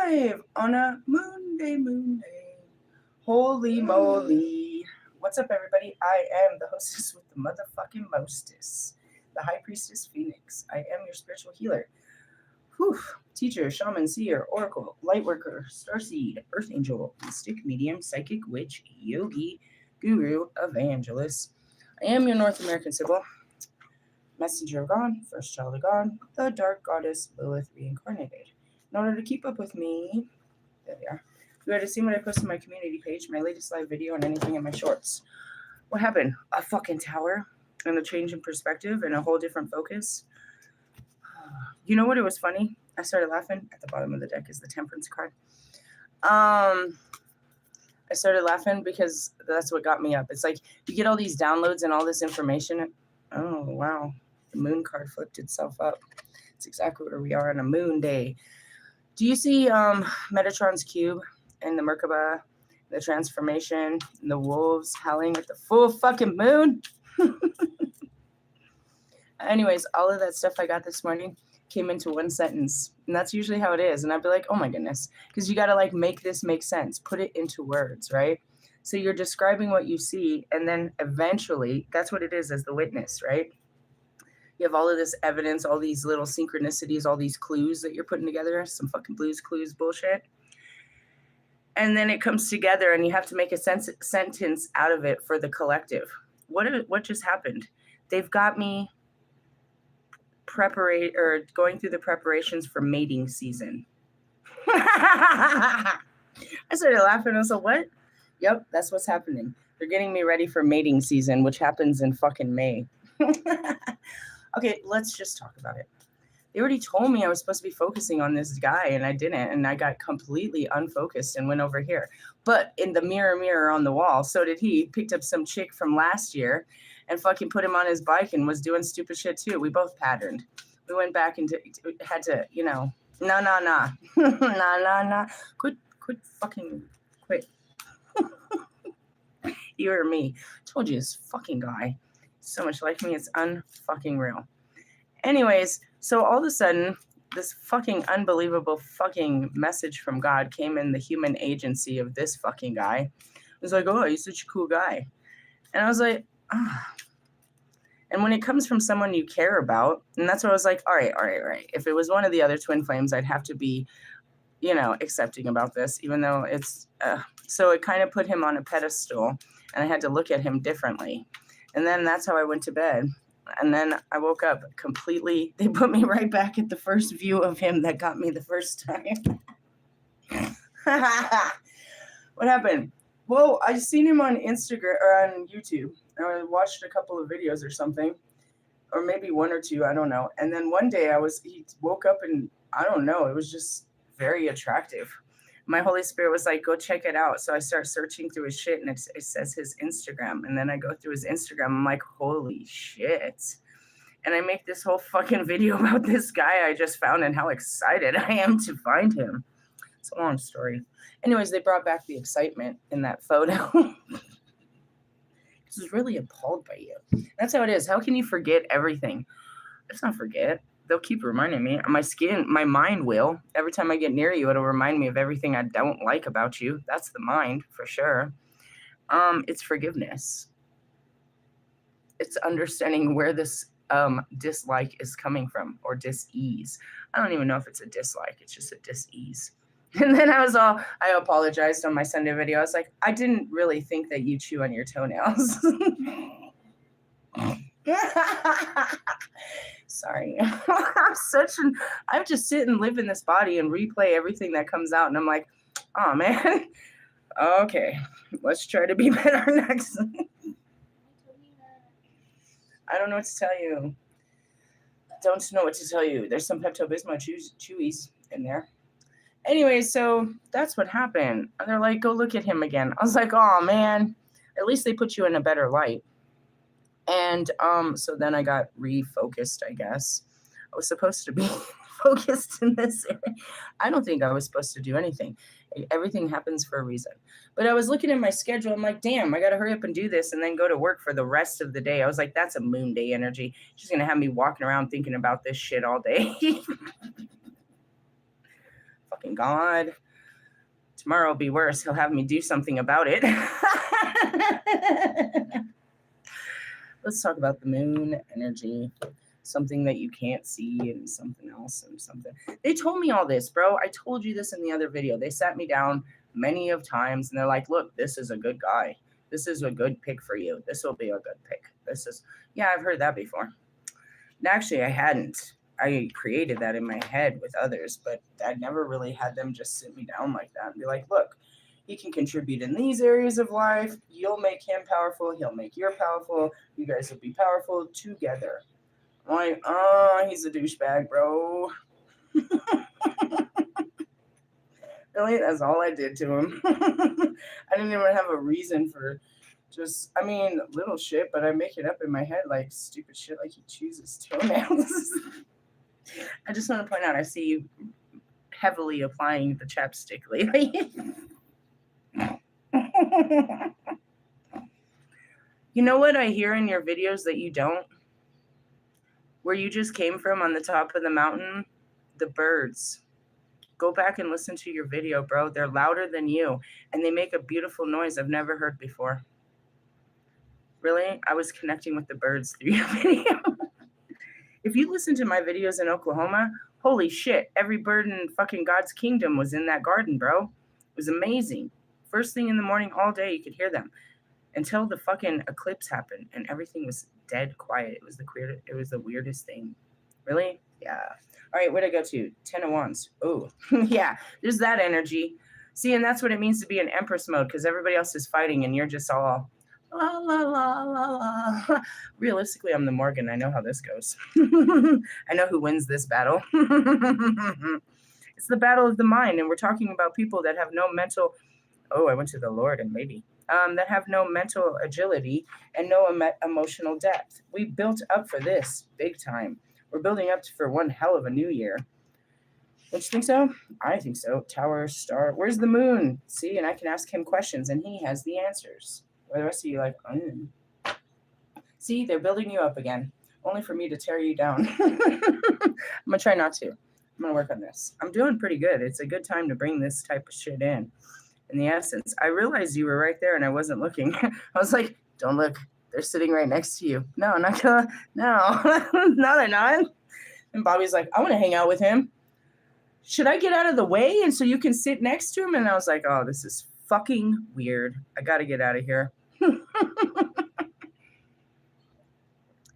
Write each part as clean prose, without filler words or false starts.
live on a moon day. Holy moly. What's up, everybody? I am the hostess with the motherfucking mostess, the High Priestess Phoenix. I am your spiritual healer. Whew. Teacher, shaman, seer, oracle, lightworker, starseed, earth angel, mystic, medium, psychic, witch, yogi, guru, evangelist. I am your North American Sybil, messenger of God, first child of God, the dark goddess Lilith reincarnated. In order to keep up with me, there we are. You had to see what I post on my community page, my latest live video, and anything in my shorts. What happened? A fucking tower and a change in perspective and a whole different focus. You know what? It was funny. I started laughing. At the bottom of the deck is the Temperance card. I started laughing because that's what got me up. It's like you get all these downloads and all this information. Oh, wow. The moon card flipped itself up. It's exactly where we are on a moon day. Do you see Metatron's cube and the Merkaba, the transformation, and the wolves howling at the full fucking moon? Anyways, all of that stuff I got this morning came into one sentence. And that's usually how it is. And I'd be like, oh my goodness. Because you got to like make this make sense. Put it into words, right? So you're describing what you see. And then eventually, that's what it is as the witness, right? You have all of this evidence, all these little synchronicities, all these clues that you're putting together, some fucking Blue's Clues bullshit. And then it comes together and you have to make a sentence out of it for the collective. What just happened? They've got me going through the preparations for mating season. I started laughing. I was like, what? Yep, that's what's happening. They're getting me ready for mating season, which happens in fucking May. Okay, let's just talk about it. They already told me I was supposed to be focusing on this guy, and I didn't, and I got completely unfocused and went over here. But in the mirror on the wall, so did he. Picked up some chick from last year and fucking put him on his bike and was doing stupid shit too. We both patterned. We went back and had to, nah. Nah. Quit fucking quit. You or me. Told you this fucking guy. So much like me, it's unfucking real. Anyways, so all of a sudden, this fucking unbelievable fucking message from God came in the human agency of this fucking guy. It was like, oh, he's such a cool guy. And I was like, ah. And when it comes from someone you care about, and that's what I was like, all right. If it was one of the other twin flames, I'd have to be, accepting about this, even though it's, so it kind of put him on a pedestal and I had to look at him differently. And then that's how I went to bed. And then I woke up completely. They put me right back at the first view of him that got me the first time. What happened? Well, I seen him on Instagram or on YouTube. I watched a couple of videos or something, or maybe one or two. I don't know. And then one day he woke up and I don't know. It was just very attractive. My Holy Spirit was like, go check it out. So I start searching through his shit and it says his Instagram. And then I go through his Instagram. I'm like, holy shit. And I make this whole fucking video about this guy I just found and how excited I am to find him. It's a long story. Anyways, they brought back the excitement in that photo. I was really appalled by you. That's how it is. How can you forget everything? Let's not forget. They'll keep reminding me. My mind will. Every time I get near you, it'll remind me of everything I don't like about you. That's the mind, for sure. It's forgiveness. It's understanding where this dislike is coming from, or dis-ease. I don't even know if it's a dislike. It's just a dis-ease. And then I apologized on my Sunday video. I was like, I didn't really think that you chew on your toenails. Sorry. I just sit and live in this body and replay everything that comes out. And I'm like, oh man, okay, let's try to be better next. I don't know what to tell you. Don't know what to tell you. There's some Pepto-Bismol chewies in there. Anyway, so that's what happened. And they're like, go look at him again. I was like, oh man, at least they put you in a better light. And so then I got refocused, I guess. I was supposed to be focused in this area. I don't think I was supposed to do anything. Everything happens for a reason. But I was looking at my schedule. I'm like, damn, I got to hurry up and do this and then go to work for the rest of the day. I was like, that's a moon day energy. She's going to have me walking around thinking about this shit all day. Fucking fucking God. Tomorrow will be worse. He'll have me do something about it. Let's talk about the moon energy. Something that you can't see and something else and something. They told me all this, bro. I told you this in the other video. They sat me down many of times and they're like, look, this is a good guy. This is a good pick for you. This will be a good pick. This is, yeah, I've heard that before. And actually, I hadn't. I created that in my head with others, but I never really had them just sit me down like that and be like, look, he can contribute in these areas of life. You'll make him powerful. He'll make you powerful. You guys will be powerful together. I'm like, oh, he's a douchebag, bro. Really? That's all I did to him. I didn't even have a reason for just, I mean, little shit, but I make it up in my head like stupid shit, like he chews his toenails. I just want to point out, I see you heavily applying the chapstick lately. You know what I hear in your videos that you don't? Where you just came from on the top of the mountain? The birds. Go back and listen to your video, bro. They're louder than you, and they make a beautiful noise I've never heard before. Really? I was connecting with the birds through your video. If you listen to my videos in Oklahoma, holy shit, every bird in fucking God's kingdom was in that garden, bro. It was amazing. First thing in the morning, all day, you could hear them. Until the fucking eclipse happened, and everything was dead quiet. It was the weirdest thing. Really? Yeah. All right, where'd I go to? 10 of Wands. Oh, yeah, there's that energy. See, and that's what it means to be in Empress mode, because everybody else is fighting, and you're just all, la, la, la, la, la. Realistically, I'm the Morgan. I know how this goes. I know who wins this battle. It's the battle of the mind, and we're talking about people that have no mental... Oh, I went to the Lord and Lady. That have no mental agility and no emotional depth. We built up for this big time. We're building up for one hell of a new year. Don't you think so? I think so. Tower, star. Where's the moon? See, and I can ask him questions, and he has the answers. Or the rest of you like, See, they're building you up again, only for me to tear you down. I'm going to try not to. I'm going to work on this. I'm doing pretty good. It's a good time to bring this type of shit in the essence. I realized you were right there and I wasn't looking. I was like, don't look. They're sitting right next to you. No, I'm not gonna. No. No, they're not. And Bobby's like, I want to hang out with him. Should I get out of the way and so you can sit next to him? And I was like, oh, this is fucking weird. I got to get out of here.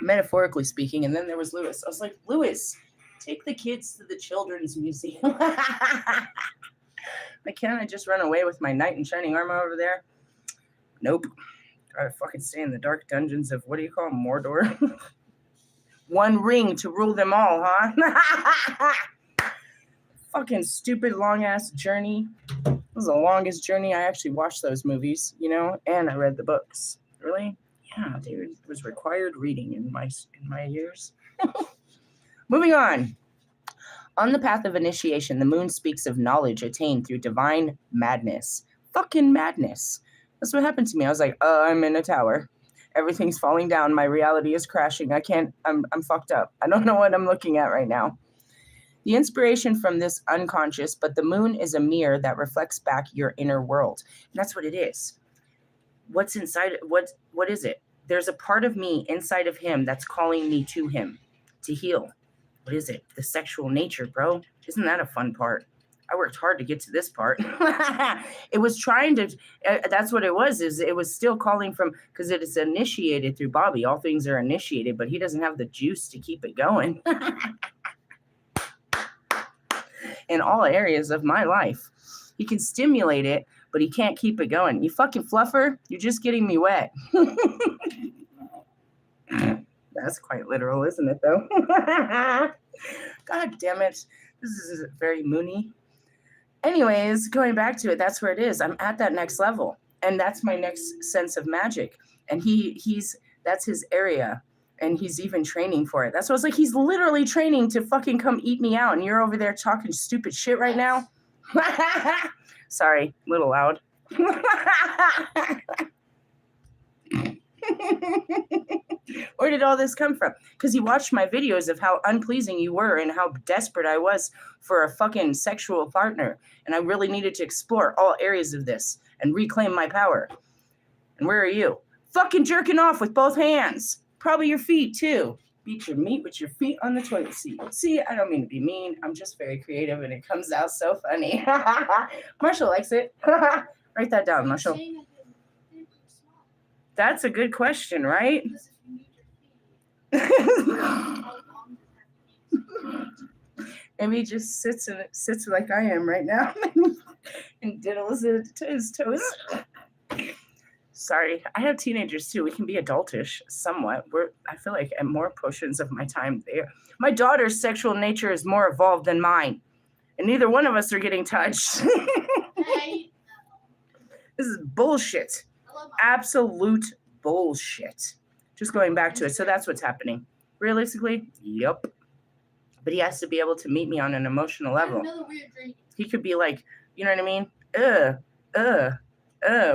Metaphorically speaking. And then there was Lewis. I was like, Lewis, take the kids to the children's museum. Like, can't I just run away with my knight in shining armor over there? Nope. Gotta fucking stay in the dark dungeons of, what do you call them, Mordor? One ring to rule them all, huh? Fucking stupid long-ass journey. It was the longest journey. I actually watched those movies, you know, and I read the books. Really? Yeah, dude. It was required reading in my years. Moving on. On the path of initiation, the moon speaks of knowledge attained through divine madness. Fucking madness. That's what happened to me. I was like, I'm in a tower. Everything's falling down. My reality is crashing. I'm fucked up. I don't know what I'm looking at right now. The inspiration from this unconscious, but the moon is a mirror that reflects back your inner world. And that's what it is. What's inside? What is it? There's a part of me inside of him that's calling me to him to heal. What is it? The sexual nature, bro. Isn't that a fun part? I worked hard to get to this part. It was trying to, that's what it was, is it was still calling from, because it is initiated through Bobby. All things are initiated, but he doesn't have the juice to keep it going. In all areas of my life. He can stimulate it, but he can't keep it going. You fucking fluffer, you're just getting me wet. That's quite literal, isn't it, though? God damn it. This is very moony. Anyways, going back to it, that's where it is. I'm at that next level. And that's my next sense of magic. And that's his area. And he's even training for it. That's what I was like, he's literally training to fucking come eat me out. And you're over there talking stupid shit right now. Sorry, a little loud. Where did all this come from? Because you watched my videos of how unpleasing you were and how desperate I was for a fucking sexual partner. And I really needed to explore all areas of this and reclaim my power. And where are you? Fucking jerking off with both hands. Probably your feet, too. Beat your meat with your feet on the toilet seat. See, I don't mean to be mean. I'm just very creative, and it comes out so funny. Marshall likes it. Write that down, Marshall. That's a good question, right? Maybe he just sits like I am right now and diddles it to his toes. Sorry, I have teenagers too. We can be adultish somewhat. I feel like at more portions of my time there. My daughter's sexual nature is more evolved than mine, and neither one of us are getting touched. This is bullshit. Absolute bullshit. Just going back to it. So that's what's happening. Realistically, yep. But he has to be able to meet me on an emotional level. He could be like, you know what I mean?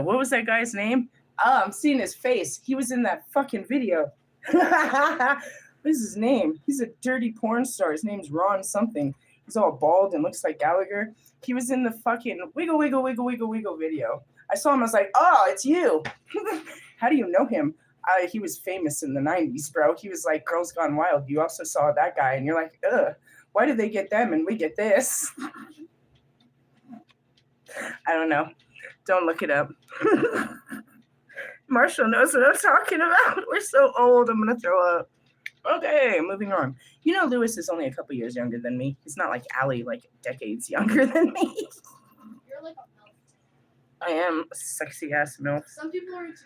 What was that guy's name? Oh, I'm seeing his face. He was in that fucking video. What is his name? He's a dirty porn star. His name's Ron something. He's all bald and looks like Gallagher. He was in the fucking wiggle, wiggle, wiggle, wiggle, wiggle video. I saw him. I was like, oh, it's you. How do you know him? He was famous in the 90s, bro. He was like Girls Gone Wild. You also saw that guy, and you're like, ugh, why did they get them and we get this? I don't know. Don't look it up. Marshall knows what I'm talking about. We're so old, I'm going to throw up. Okay, moving on. You know, Lewis is only a couple years younger than me. He's not like Allie, like decades younger than me. You're like a milf. I am a sexy ass milf. Some people are into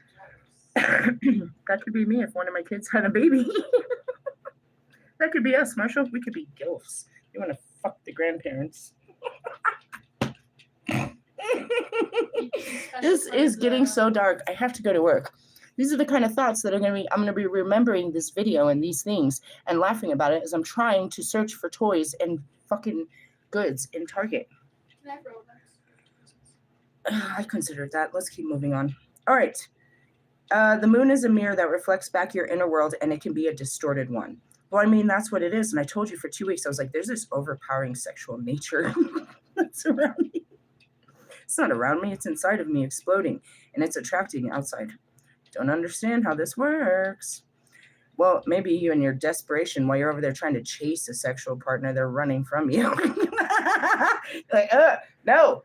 That could be me if one of my kids had a baby. That could be us, Marshall. We could be gilfs. You want to fuck the grandparents. This is getting so dark. I have to go to work. These are the kind of thoughts that I'm going to be remembering this video and these things and laughing about it as I'm trying to search for toys and fucking goods in Target. Can I have Robux? I considered that. Let's keep moving on. All right. The moon is a mirror that reflects back your inner world, and it can be a distorted one. Well, I mean, that's what it is. And I told you for 2 weeks, I was like, there's this overpowering sexual nature that's around me. It's not around me. It's inside of me exploding, and it's attracting outside. Don't understand how this works. Well, maybe you in your desperation while you're over there trying to chase a sexual partner, they're running from you. Like, no,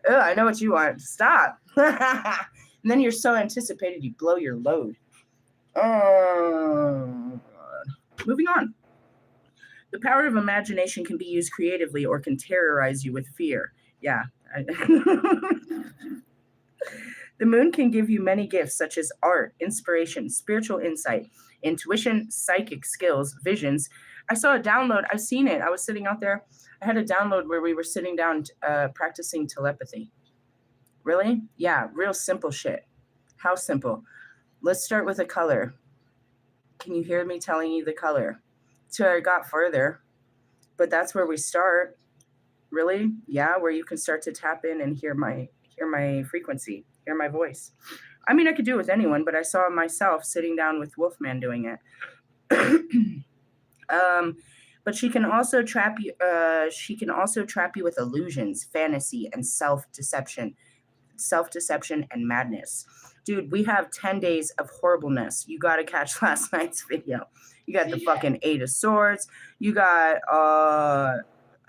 I know what you want. Stop. And then you're so anticipated, you blow your load. Oh, God. Moving on. The power of imagination can be used creatively or can terrorize you with fear. Yeah. The moon can give you many gifts such as art, inspiration, spiritual insight, intuition, psychic skills, visions. I saw a download. I've seen it. I was sitting out there. I had a download where we were sitting down practicing telepathy. Really? Yeah, real simple shit. How simple? Let's start with a color. Can you hear me telling you the color? So I got further, but that's where we start. Really? Yeah, where you can start to tap in and hear my frequency, hear my voice. I mean, I could do it with anyone, but I saw myself sitting down with Wolfman doing it. But she can also trap you. She can also trap you with illusions, fantasy, and self-deception and madness. Dude, we have 10 days of horribleness. You got to catch last night's video. You got the fucking 8 of Swords. You got,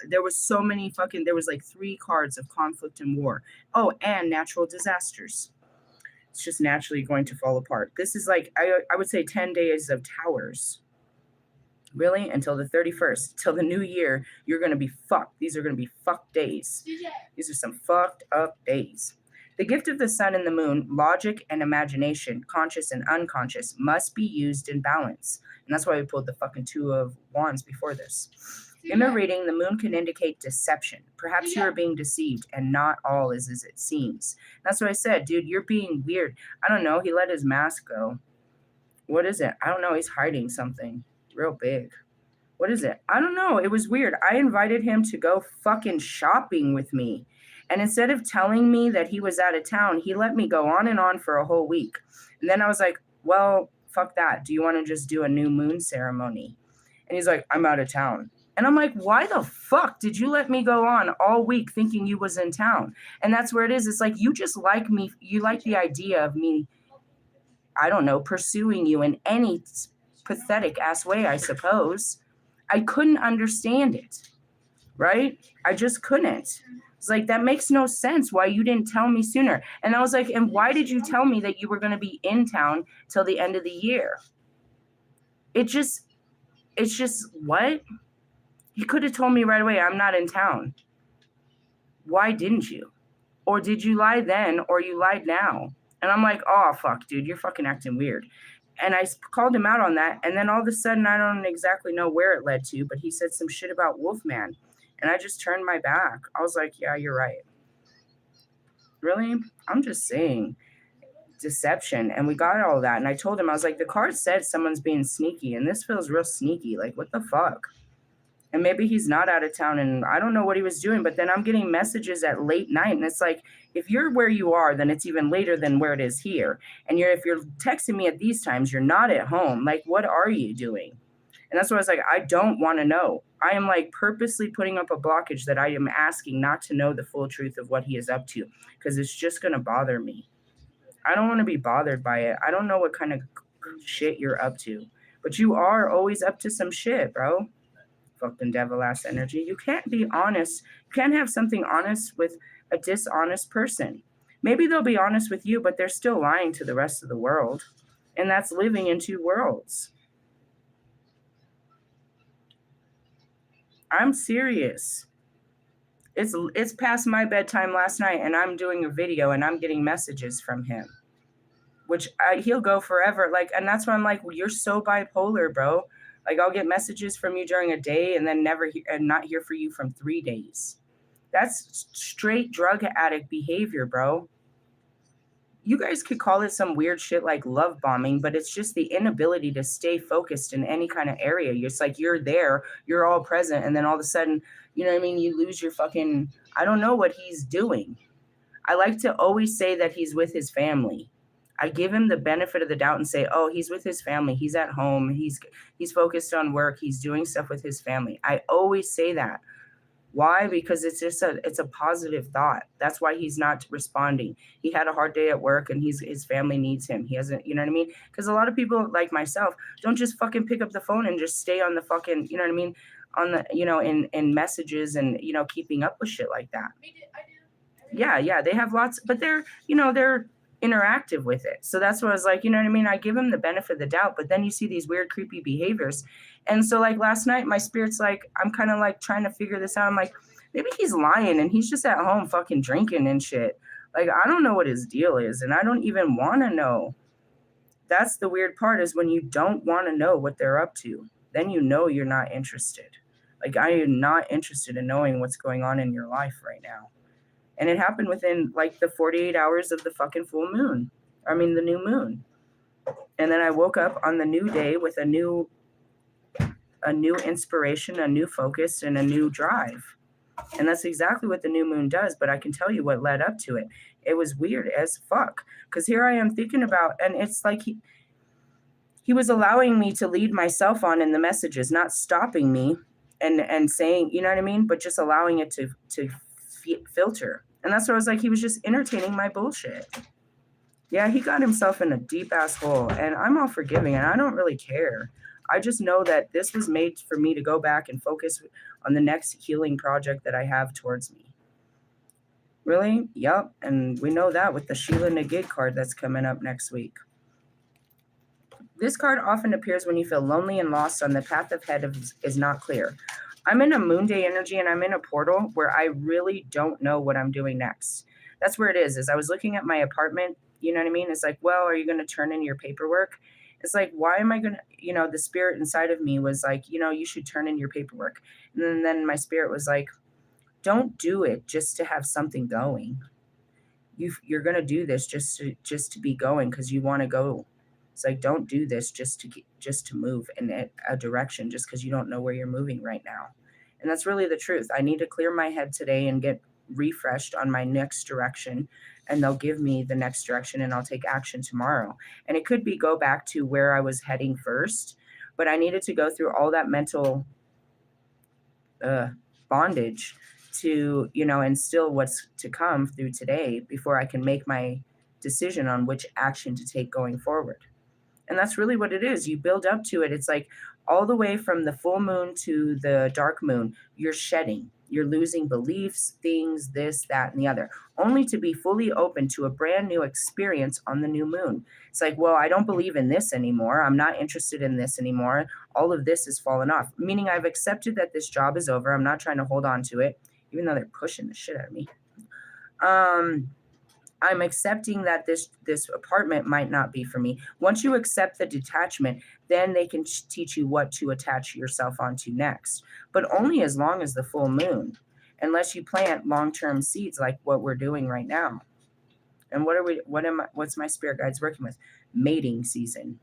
there was so many fucking, there was like 3 cards of conflict and war. Oh, and natural disasters. It's just naturally going to fall apart. This is like, I would say 10 days of towers. Really? Until the 31st. Till the new year, you're going to be fucked. These are going to be fucked days. These are some fucked up days. The gift of the sun and the moon, logic and imagination, conscious and unconscious, must be used in balance. And that's why we pulled the fucking 2 of Wands before this. In a reading, the moon can indicate deception. Perhaps you are being deceived, and not all is as it seems. That's what I said, dude, you're being weird. I don't know. He let his mask go. What is it? I don't know. He's hiding something real big. What is it? I don't know. It was weird. I invited him to go fucking shopping with me. And instead of telling me that he was out of town, he let me go on and on for a whole week. And then I was like, well, fuck that. Do you want to just do a new moon ceremony? And he's like, I'm out of town. And I'm like, why the fuck did you let me go on all week thinking you was in town? And that's where it is. It's like, you just like me. You like the idea of me, I don't know, pursuing you in any pathetic ass way, I suppose. I couldn't understand it, right? I just couldn't. It's like, that makes no sense why you didn't tell me sooner. And I was like, and why did you tell me that you were going to be in town till the end of the year? It's just, what? You could have told me right away, I'm not in town. Why didn't you? Or did you lie then, or you lied now? And I'm like, oh, fuck, dude, you're fucking acting weird. And I called him out on that. And then all of a sudden, I don't exactly know where it led to, but he said some shit about Wolfman. And I just turned my back. I was like, yeah, you're right. Really? I'm just saying. Deception. And we got all that. And I told him, I was like, the card said someone's being sneaky. And this feels real sneaky. Like, what the fuck? And maybe he's not out of town and I don't know what he was doing, but then I'm getting messages at late night. And it's like, if you're where you are, then it's even later than where it is here. And if you're texting me at these times, you're not at home. Like, what are you doing? And that's what I was like, I don't want to know. I am like purposely putting up a blockage that I am asking not to know the full truth of what he is up to, because it's just going to bother me. I don't want to be bothered by it. I don't know what kind of shit you're up to, but you are always up to some shit, bro. Fucking devil ass energy. You can't be honest. You can't have something honest with a dishonest person. Maybe they'll be honest with you, but they're still lying to the rest of the world. And that's living in two worlds. I'm serious. It's past my bedtime last night and I'm doing a video and I'm getting messages from him. Which he'll go forever. Like, and that's why I'm like, well, you're so bipolar, bro. Like, I'll get messages from you during a day and then not hear from you from 3 days. That's straight drug addict behavior, bro. You guys could call it some weird shit like love bombing, but it's just the inability to stay focused in any kind of area. It's like you're there, you're all present, and then all of a sudden, you know what I mean? You lose your fucking, I don't know what he's doing. I like to always say that he's with his family. I give him the benefit of the doubt and say, oh, he's with his family. He's at home. He's focused on work. He's doing stuff with his family. I always say that. Why? Because it's a positive thought. That's why he's not responding. He had a hard day at work and his family needs him. He hasn't, you know what I mean? Because a lot of people like myself don't just fucking pick up the phone and just stay on the fucking, you know what I mean? On the, you know, in messages and, you know, keeping up with shit like that. I do. Yeah, they have lots, but they're interactive with it. So that's what I was like, you know what I mean? I give him the benefit of the doubt, but then you see these weird, creepy behaviors. And so like last night, my spirit's like, I'm kind of like trying to figure this out. I'm like, maybe he's lying and he's just at home fucking drinking and shit. Like, I don't know what his deal is. And I don't even want to know. That's the weird part, is when you don't want to know what they're up to, then you know you're not interested. Like, I am not interested in knowing what's going on in your life right now. And it happened within like the 48 hours of the fucking full moon. I mean, the new moon. And then I woke up on the new day with a new inspiration, a new focus, and a new drive. And that's exactly what the new moon does. But I can tell you what led up to it. It was weird as fuck. Because here I am thinking about, and it's like he was allowing me to lead myself on in the messages, not stopping me and saying, you know what I mean? But just allowing it to filter. And that's what I was like, he was just entertaining my bullshit. Yeah, he got himself in a deep ass hole, and I'm all forgiving, and I don't really care. I just know that this was made for me to go back and focus on the next healing project that I have towards me. Really? Yep. And we know that with the Sheila Nagid card that's coming up next week. This card often appears when you feel lonely and lost on the path ahead is not clear. I'm in a moon day energy and I'm in a portal where I really don't know what I'm doing next. That's where it is I was looking at my apartment, you know what I mean? It's like, well, are you going to turn in your paperwork? It's like, why am I going to, you know, the spirit inside of me was like, you know, you should turn in your paperwork. And then my spirit was like, don't do it just to have something going. You're going to do this just to be going because you want to go. It's like, don't do this just to move in a direction just because you don't know where you're moving right now. And that's really the truth. I need to clear my head today and get refreshed on my next direction, and they'll give me the next direction and I'll take action tomorrow. And it could be go back to where I was heading first, but I needed to go through all that mental bondage to, instill what's to come through today before I can make my decision on which action to take going forward. And that's really what it is. You build up to it. It's like all the way from the full moon to the dark moon, you're shedding. You're losing beliefs, things, this, that, and the other, only to be fully open to a brand new experience on the new moon. It's like, well, I don't believe in this anymore. I'm not interested in this anymore. All of this has fallen off, meaning I've accepted that this job is over. I'm not trying to hold on to it, even though they're pushing the shit out of me. I'm accepting that this apartment might not be for me. Once you accept the detachment, then they can teach you what to attach yourself onto next, but only as long as the full moon, unless you plant long-term seeds like what we're doing right now. And what's my spirit guides working with? Mating season.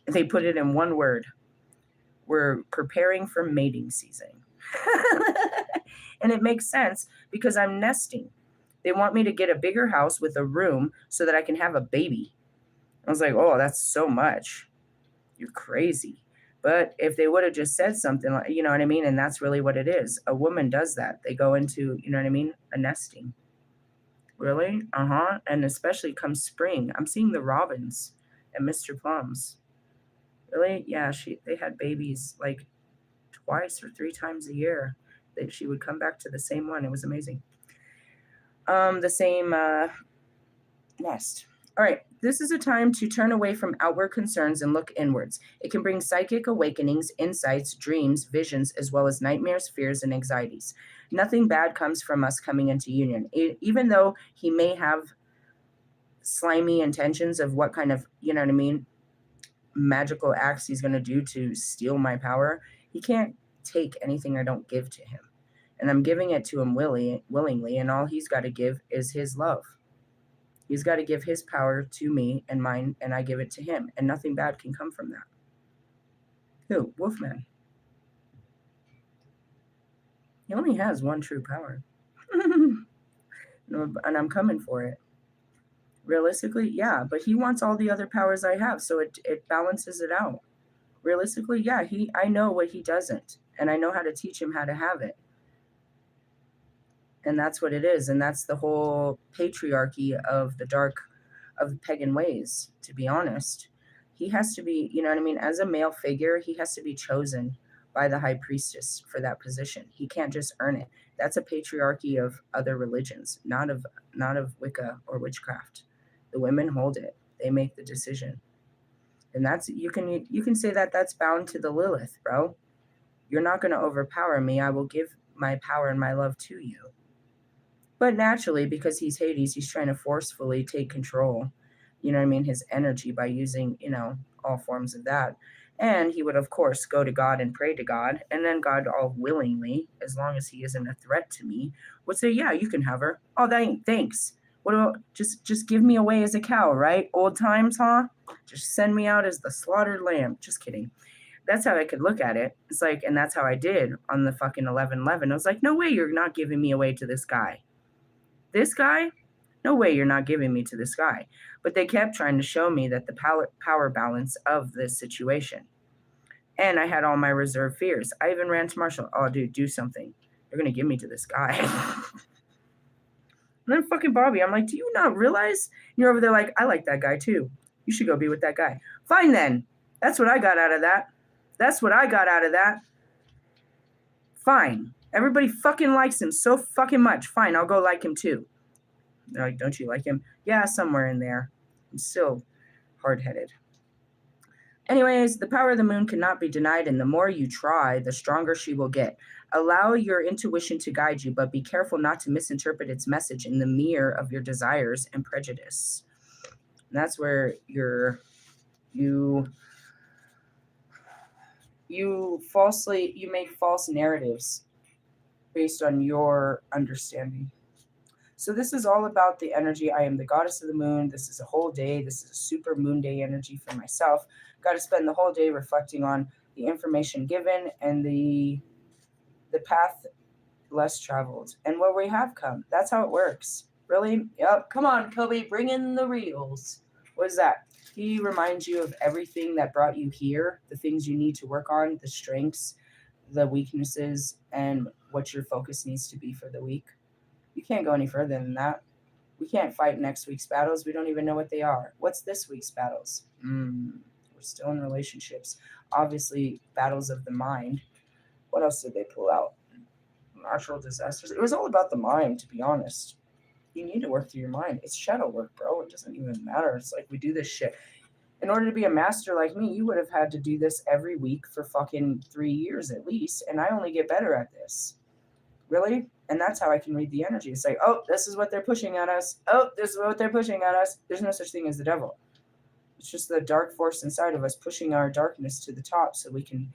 They put it in one word. We're preparing for mating season. And it makes sense because I'm nesting. They want me to get a bigger house with a room so that I can have a baby. I was like, oh, that's so much. You're crazy. But if they would have just said something like, you know what I mean? And that's really what it is. A woman does that. They go into, you know what I mean? A nesting. Really? Uh-huh. And especially come spring. I'm seeing the robins and Mr. Plums. Really? Yeah, they had babies like twice or 3 times a year. She would come back to the same one. It was amazing. The same nest. All right, this is a time to turn away from outward concerns and look inwards. It can bring psychic awakenings, insights, dreams, visions, as well as nightmares, fears, and anxieties. Nothing bad comes from us coming into union. Even though he may have slimy intentions of what kind of, you know what I mean, magical acts he's going to do to steal my power, he can't take anything I don't give to him. And I'm giving it to him willingly, and all he's got to give is his love. He's got to give his power to me and mine, and I give it to him, and nothing bad can come from that. Who? Wolfman. He only has one true power. And I'm coming for it. Realistically, yeah, but he wants all the other powers I have, so it balances it out. Realistically, yeah, I know what he doesn't, and I know how to teach him how to have it. And that's what it is. And that's the whole patriarchy of the pagan ways, to be honest. He has to be, you know what I mean? As a male figure, he has to be chosen by the high priestess for that position. He can't just earn it. That's a patriarchy of other religions, not of Wicca or witchcraft. The women hold it. They make the decision. And that's, you can say that that's bound to the Lilith, bro. You're not going to overpower me. I will give my power and my love to you. But naturally, because he's Hades, he's trying to forcefully take control, you know what I mean, his energy by using, all forms of that. And he would, of course, go to God and pray to God. And then God, all willingly, as long as he isn't a threat to me, would say, yeah, you can have her. Oh, thanks. What about, just give me away as a cow, right? Old times, huh? Just send me out as the slaughtered lamb. Just kidding. That's how I could look at it. It's like, and that's how I did on the fucking 11/11. I was like, no way you're not giving me away to this guy. This guy? No way you're not giving me to this guy. But they kept trying to show me that the power balance of this situation. And I had all my reserve fears. I even ran to Marshall. Oh, dude, do something. You're going to give me to this guy. And then fucking Bobby, I'm like, do you not realize? You're over there like, I like that guy too. You should go be with that guy. Fine then. That's what I got out of that. That's what I got out of that. Fine. Everybody fucking likes him so fucking much. Fine, I'll go like him too. They're like, don't you like him? Yeah, somewhere in there. I'm still hard-headed. Anyways, the power of the moon cannot be denied, and the more you try, the stronger she will get. Allow your intuition to guide you, but be careful not to misinterpret its message in the mirror of your desires and prejudice. And that's where you make false narratives based on your understanding. So this is all about the energy. I am the goddess of the moon. This is a whole day. This is a super moon day energy for myself. Got to spend the whole day reflecting on the information given and the path less traveled. And where we have come. That's how it works. Really? Yep. Come on, Kobe, bring in the reels. What is that? He reminds you of everything that brought you here, the things you need to work on, the strengths, the weaknesses, and what your focus needs to be for the week. You can't go any further than that. We can't fight next week's battles. We don't even know what they are. What's this week's battles? We're still in relationships. Obviously, battles of the mind. What else did they pull out? Natural disasters. It was all about the mind, to be honest. You need to work through your mind. It's shadow work, bro. It doesn't even matter. It's like we do this shit. In order to be a master like me, you would have had to do this every week for fucking 3 years at least. And I only get better at this. Really? And that's how I can read the energy. It's like, oh, this is what they're pushing at us. Oh, this is what they're pushing at us. There's no such thing as the devil. It's just the dark force inside of us pushing our darkness to the top so we can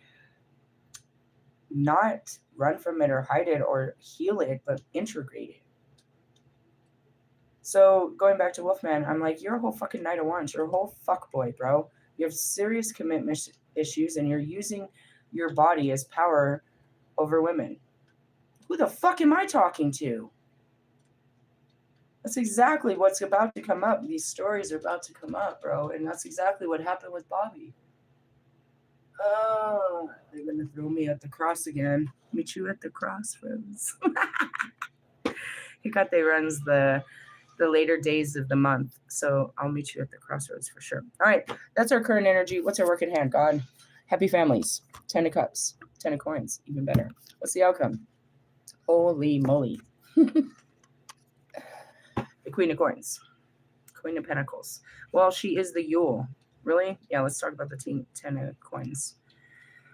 not run from it or hide it or heal it, but integrate it. So going back to Wolfman, I'm like, you're a whole fucking Knight of Wands. You're a whole fuckboy, bro. You have serious commitment issues and you're using your body as power over women. Who the fuck am I talking to? That's exactly what's about to come up. These stories are about to come up, bro. And that's exactly what happened with Bobby. Oh, they're going to throw me at the cross again. Meet you at the crossroads. Hecate runs the later days of the month. So I'll meet you at the crossroads for sure. All right. That's our current energy. What's our work in hand? God. Happy families. 10 of cups. 10 of coins. Even better. What's the outcome? Holy moly. The Queen of Coins. Queen of Pentacles. Well, she is the Yule. Really? Yeah, let's talk about the 10 of coins.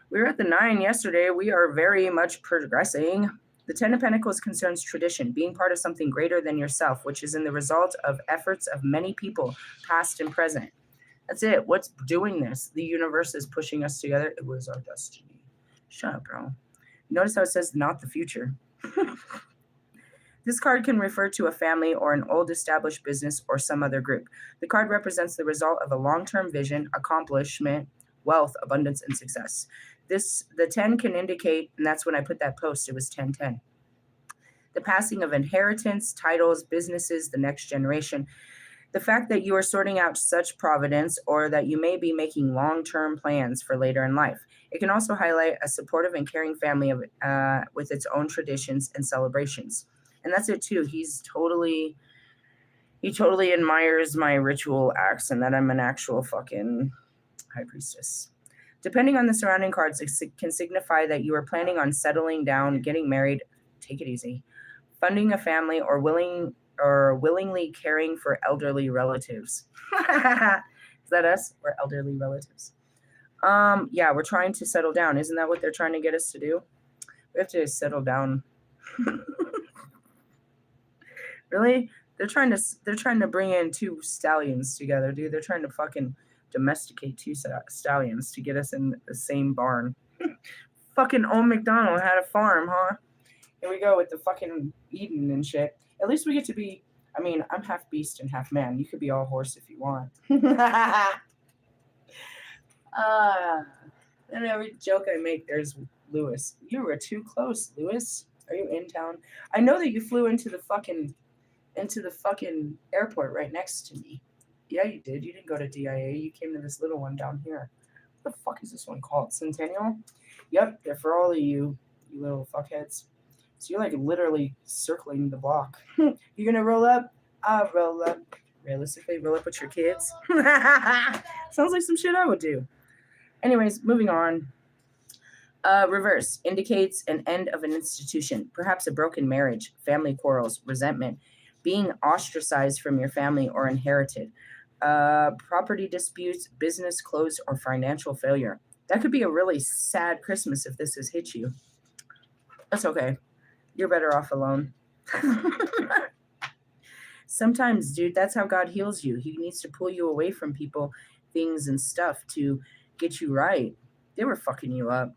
We were at the 9 yesterday. We are very much progressing. The 10 of Pentacles concerns tradition, being part of something greater than yourself, which is in the result of efforts of many people, past and present. That's it. What's doing this? The universe is pushing us together. It was our destiny. Shut up, bro. Notice how it says not the future. This card can refer to a family or an old established business or some other group. The card represents the result of a long-term vision, accomplishment, wealth, abundance, and success. The 10 can indicate, and that's when I put that post, it was 1010. The passing of inheritance, titles, businesses, the next generation. The fact that you are sorting out such providence or that you may be making long-term plans for later in life. It can also highlight a supportive and caring family with its own traditions and celebrations. And that's it too. He totally admires my ritual acts and that I'm an actual fucking high priestess. Depending on the surrounding cards, it can signify that you are planning on settling down, getting married, take it easy, funding a family, or willingly caring for elderly relatives. Is that us? We're elderly relatives. Yeah, we're trying to settle down. Isn't that what they're trying to get us to do? We have to settle down. Really? They're trying to bring in 2 stallions together, dude. They're trying to fucking domesticate 2 stallions to get us in the same barn. Fucking old McDonald had a farm, huh? Here we go with the fucking Eden and shit. At least we get to be, I mean, I'm half beast and half man. You could be all horse if you want. And every joke I make, there's Lewis. You were too close, Lewis. Are you in town? I know that you flew into the fucking airport right next to me. Yeah, you did. You didn't go to DIA. You came to this little one down here. What the fuck is this one called? Centennial? Yep, they're for all of you little fuckheads. So you're like literally circling the block. You gonna roll up? I'll roll up. Realistically, roll up with your kids. Sounds like some shit I would do. Anyways, moving on. Reverse indicates an end of an institution, perhaps a broken marriage, family quarrels, resentment, being ostracized from your family or inherited, property disputes, business close, or financial failure. That could be a really sad Christmas if this has hit you. That's okay. You're better off alone. Sometimes, dude, that's how God heals you. He needs to pull you away from people, things, and stuff to get you right. They were fucking you up.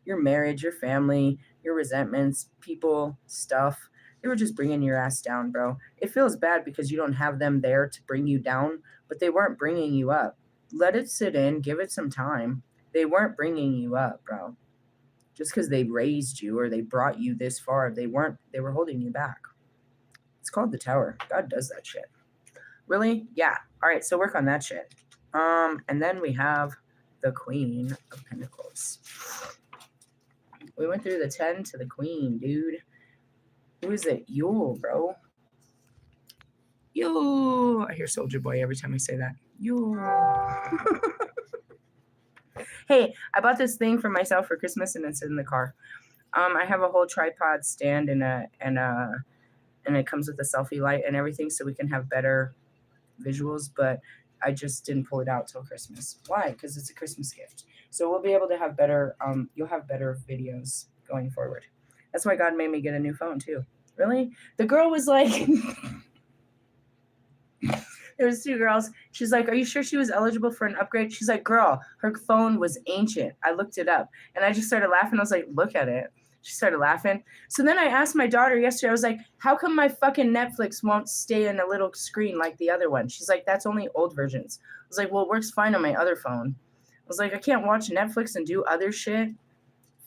Your marriage, your family, your resentments, people, stuff. They were just bringing your ass down, bro. It feels bad because you don't have them there to bring you down, but they weren't bringing you up. Let it sit in. Give it some time. They weren't bringing you up, bro. just because they raised you or they brought you this far. They were holding you back. It's called the Tower. God does that shit. Really? Yeah. All right, so work on that shit. And then we have the Queen of Pentacles. We went through the 10 to the Queen, dude. Who is it? Yule, bro. Yule. I hear Soldier Boy every time I say that. Yule. Hey, I bought this thing for myself for Christmas and it's in the car. I have a whole tripod stand and it comes with a selfie light and everything so we can have better visuals, but I just didn't pull it out till Christmas. Why? Because it's a Christmas gift. So we'll be able to have better, you'll have better videos going forward. That's why God made me get a new phone too. Really? The girl was like, there was 2 girls. She's like, are you sure she was eligible for an upgrade? She's like, girl, her phone was ancient. I looked it up and I just started laughing. I was like, look at it. She started laughing. So then I asked my daughter yesterday, I was like, how come my fucking Netflix won't stay in a little screen like the other one? She's like, that's only old versions. I was like, well, it works fine on my other phone. I was like, I can't watch Netflix and do other shit.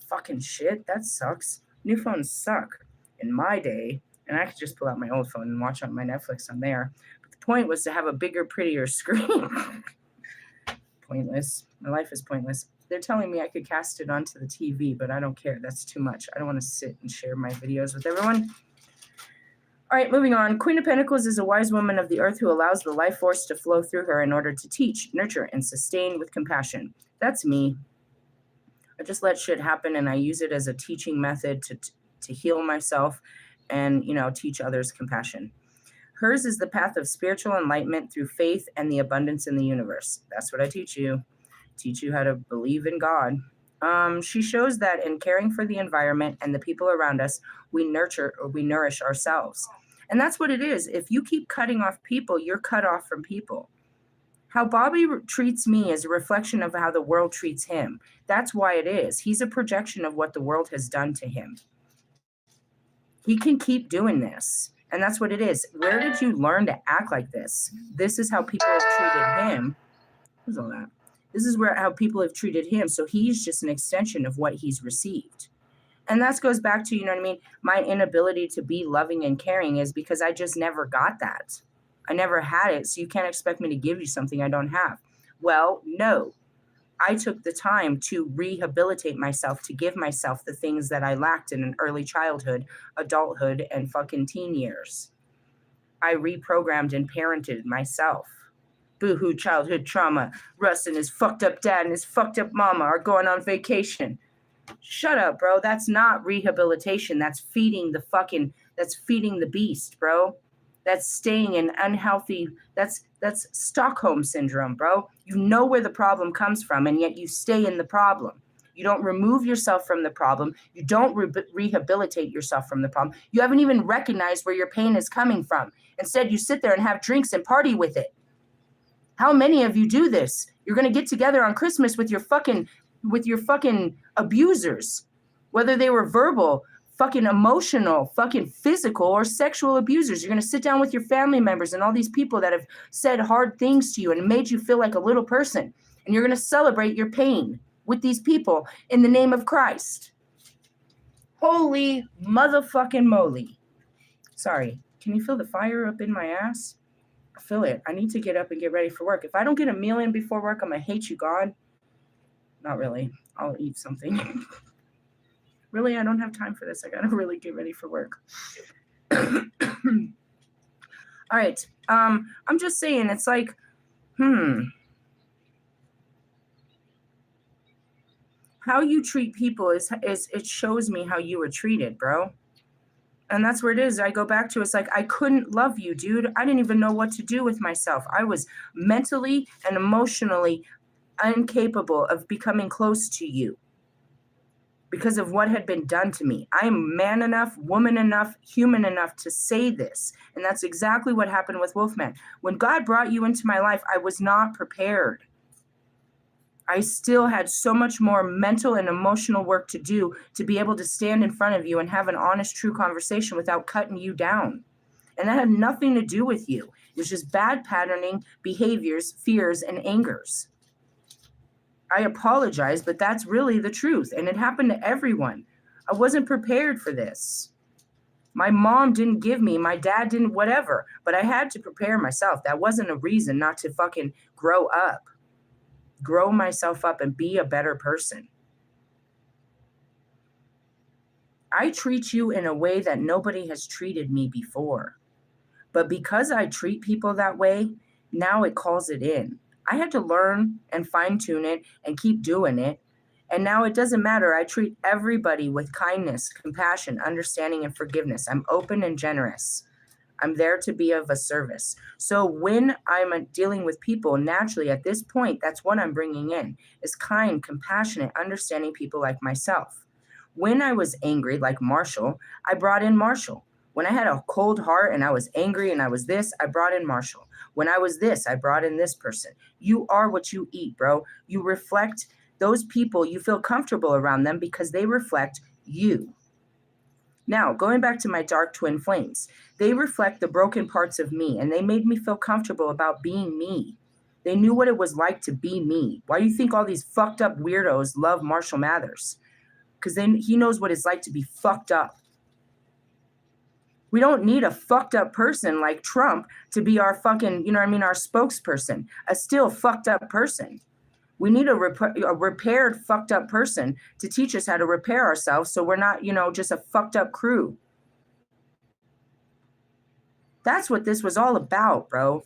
Fucking shit. That sucks. New phones suck. In my day, and I could just pull out my old phone and watch on my Netflix on there. But the point was to have a bigger, prettier screen. Pointless. My life is pointless. They're telling me I could cast it onto the TV, but I don't care. That's too much. I don't want to sit and share my videos with everyone. All right, moving on. Queen of Pentacles is a wise woman of the earth who allows the life force to flow through her in order to teach, nurture, and sustain with compassion. That's me. I just let shit happen, and I use it as a teaching method to heal myself and, teach others compassion. Hers is the path of spiritual enlightenment through faith and the abundance in the universe. That's what I teach you. Teach you how to believe in God. She shows that in caring for the environment and the people around us, we nourish ourselves. And that's what it is. If you keep cutting off people, you're cut off from people. How Bobby treats me is a reflection of how the world treats him. That's why it is. He's a projection of what the world has done to him. He can keep doing this. And that's what it is. Where did you learn to act like this? This is how people have treated him. What's all that? This is how people have treated him. So he's just an extension of what he's received. And that goes back to, my inability to be loving and caring is because I just never got that. I never had it. So you can't expect me to give you something I don't have. Well, no. I took the time to rehabilitate myself, to give myself the things that I lacked in an early childhood, adulthood, and fucking teen years. I reprogrammed and parented myself. Boo-hoo childhood trauma. Russ and his fucked up dad and his fucked up mama are going on vacation. Shut up, bro. That's not rehabilitation. That's feeding the beast, bro. That's staying in unhealthy, that's Stockholm syndrome, bro. You know where the problem comes from, and yet you stay in the problem. You don't remove yourself from the problem. You don't rehabilitate yourself from the problem. You haven't even recognized where your pain is coming from. Instead, you sit there and have drinks and party with it. How many of you do this? You're going to get together on Christmas with your fucking abusers, whether they were verbal, fucking emotional, fucking physical, or sexual abusers. You're going to sit down with your family members and all these people that have said hard things to you and made you feel like a little person. And you're going to celebrate your pain with these people in the name of Christ. Holy motherfucking moly. Sorry. Can you feel the fire up in my ass? I feel it. I need to get up and get ready for work. If I don't get a meal in before work, I'm going to hate you, God. Not really. I'll eat something. Really, I don't have time for this. I got to really get ready for work. All right. I'm just saying, it's like, how you treat people is it shows me how you were treated, bro. And that's where it is. I go back to, it's like, I couldn't love you, dude. I didn't even know what to do with myself. I was mentally and emotionally incapable of becoming close to you because of what had been done to me. I'm man enough, woman enough, human enough to say this. And that's exactly what happened with Wolfman. When God brought you into my life, I was not prepared. I still had so much more mental and emotional work to do to be able to stand in front of you and have an honest, true conversation without cutting you down. And that had nothing to do with you. It was just bad patterning, behaviors, fears, and angers. I apologize, but that's really the truth. And it happened to everyone. I wasn't prepared for this. My mom didn't give me, my dad didn't, whatever. But I had to prepare myself. That wasn't a reason not to fucking grow myself up and be a better person. I treat you in a way that nobody has treated me before. But because I treat people that way, now it calls it in. I had to learn and fine tune it and keep doing it. And now it doesn't matter. I treat everybody with kindness, compassion, understanding, and forgiveness. I'm open and generous. I'm there to be of a service. So when I'm dealing with people, naturally at this point, that's what I'm bringing in is kind, compassionate, understanding people like myself. When I was angry, like Marshall, I brought in Marshall. When I had a cold heart and I was angry and I was this, I brought in Marshall. When I was this, I brought in this person. You are what you eat, bro. You reflect those people. You feel comfortable around them because they reflect you. Now, going back to my dark twin flames, they reflect the broken parts of me, and they made me feel comfortable about being me. They knew what it was like to be me. Why do you think all these fucked up weirdos love Marshall Mathers? Because he knows what it's like to be fucked up. We don't need a fucked up person like Trump to be our fucking, our spokesperson, a still fucked up person. We need a repaired, fucked up person to teach us how to repair ourselves so we're not, just a fucked up crew. That's what this was all about, bro.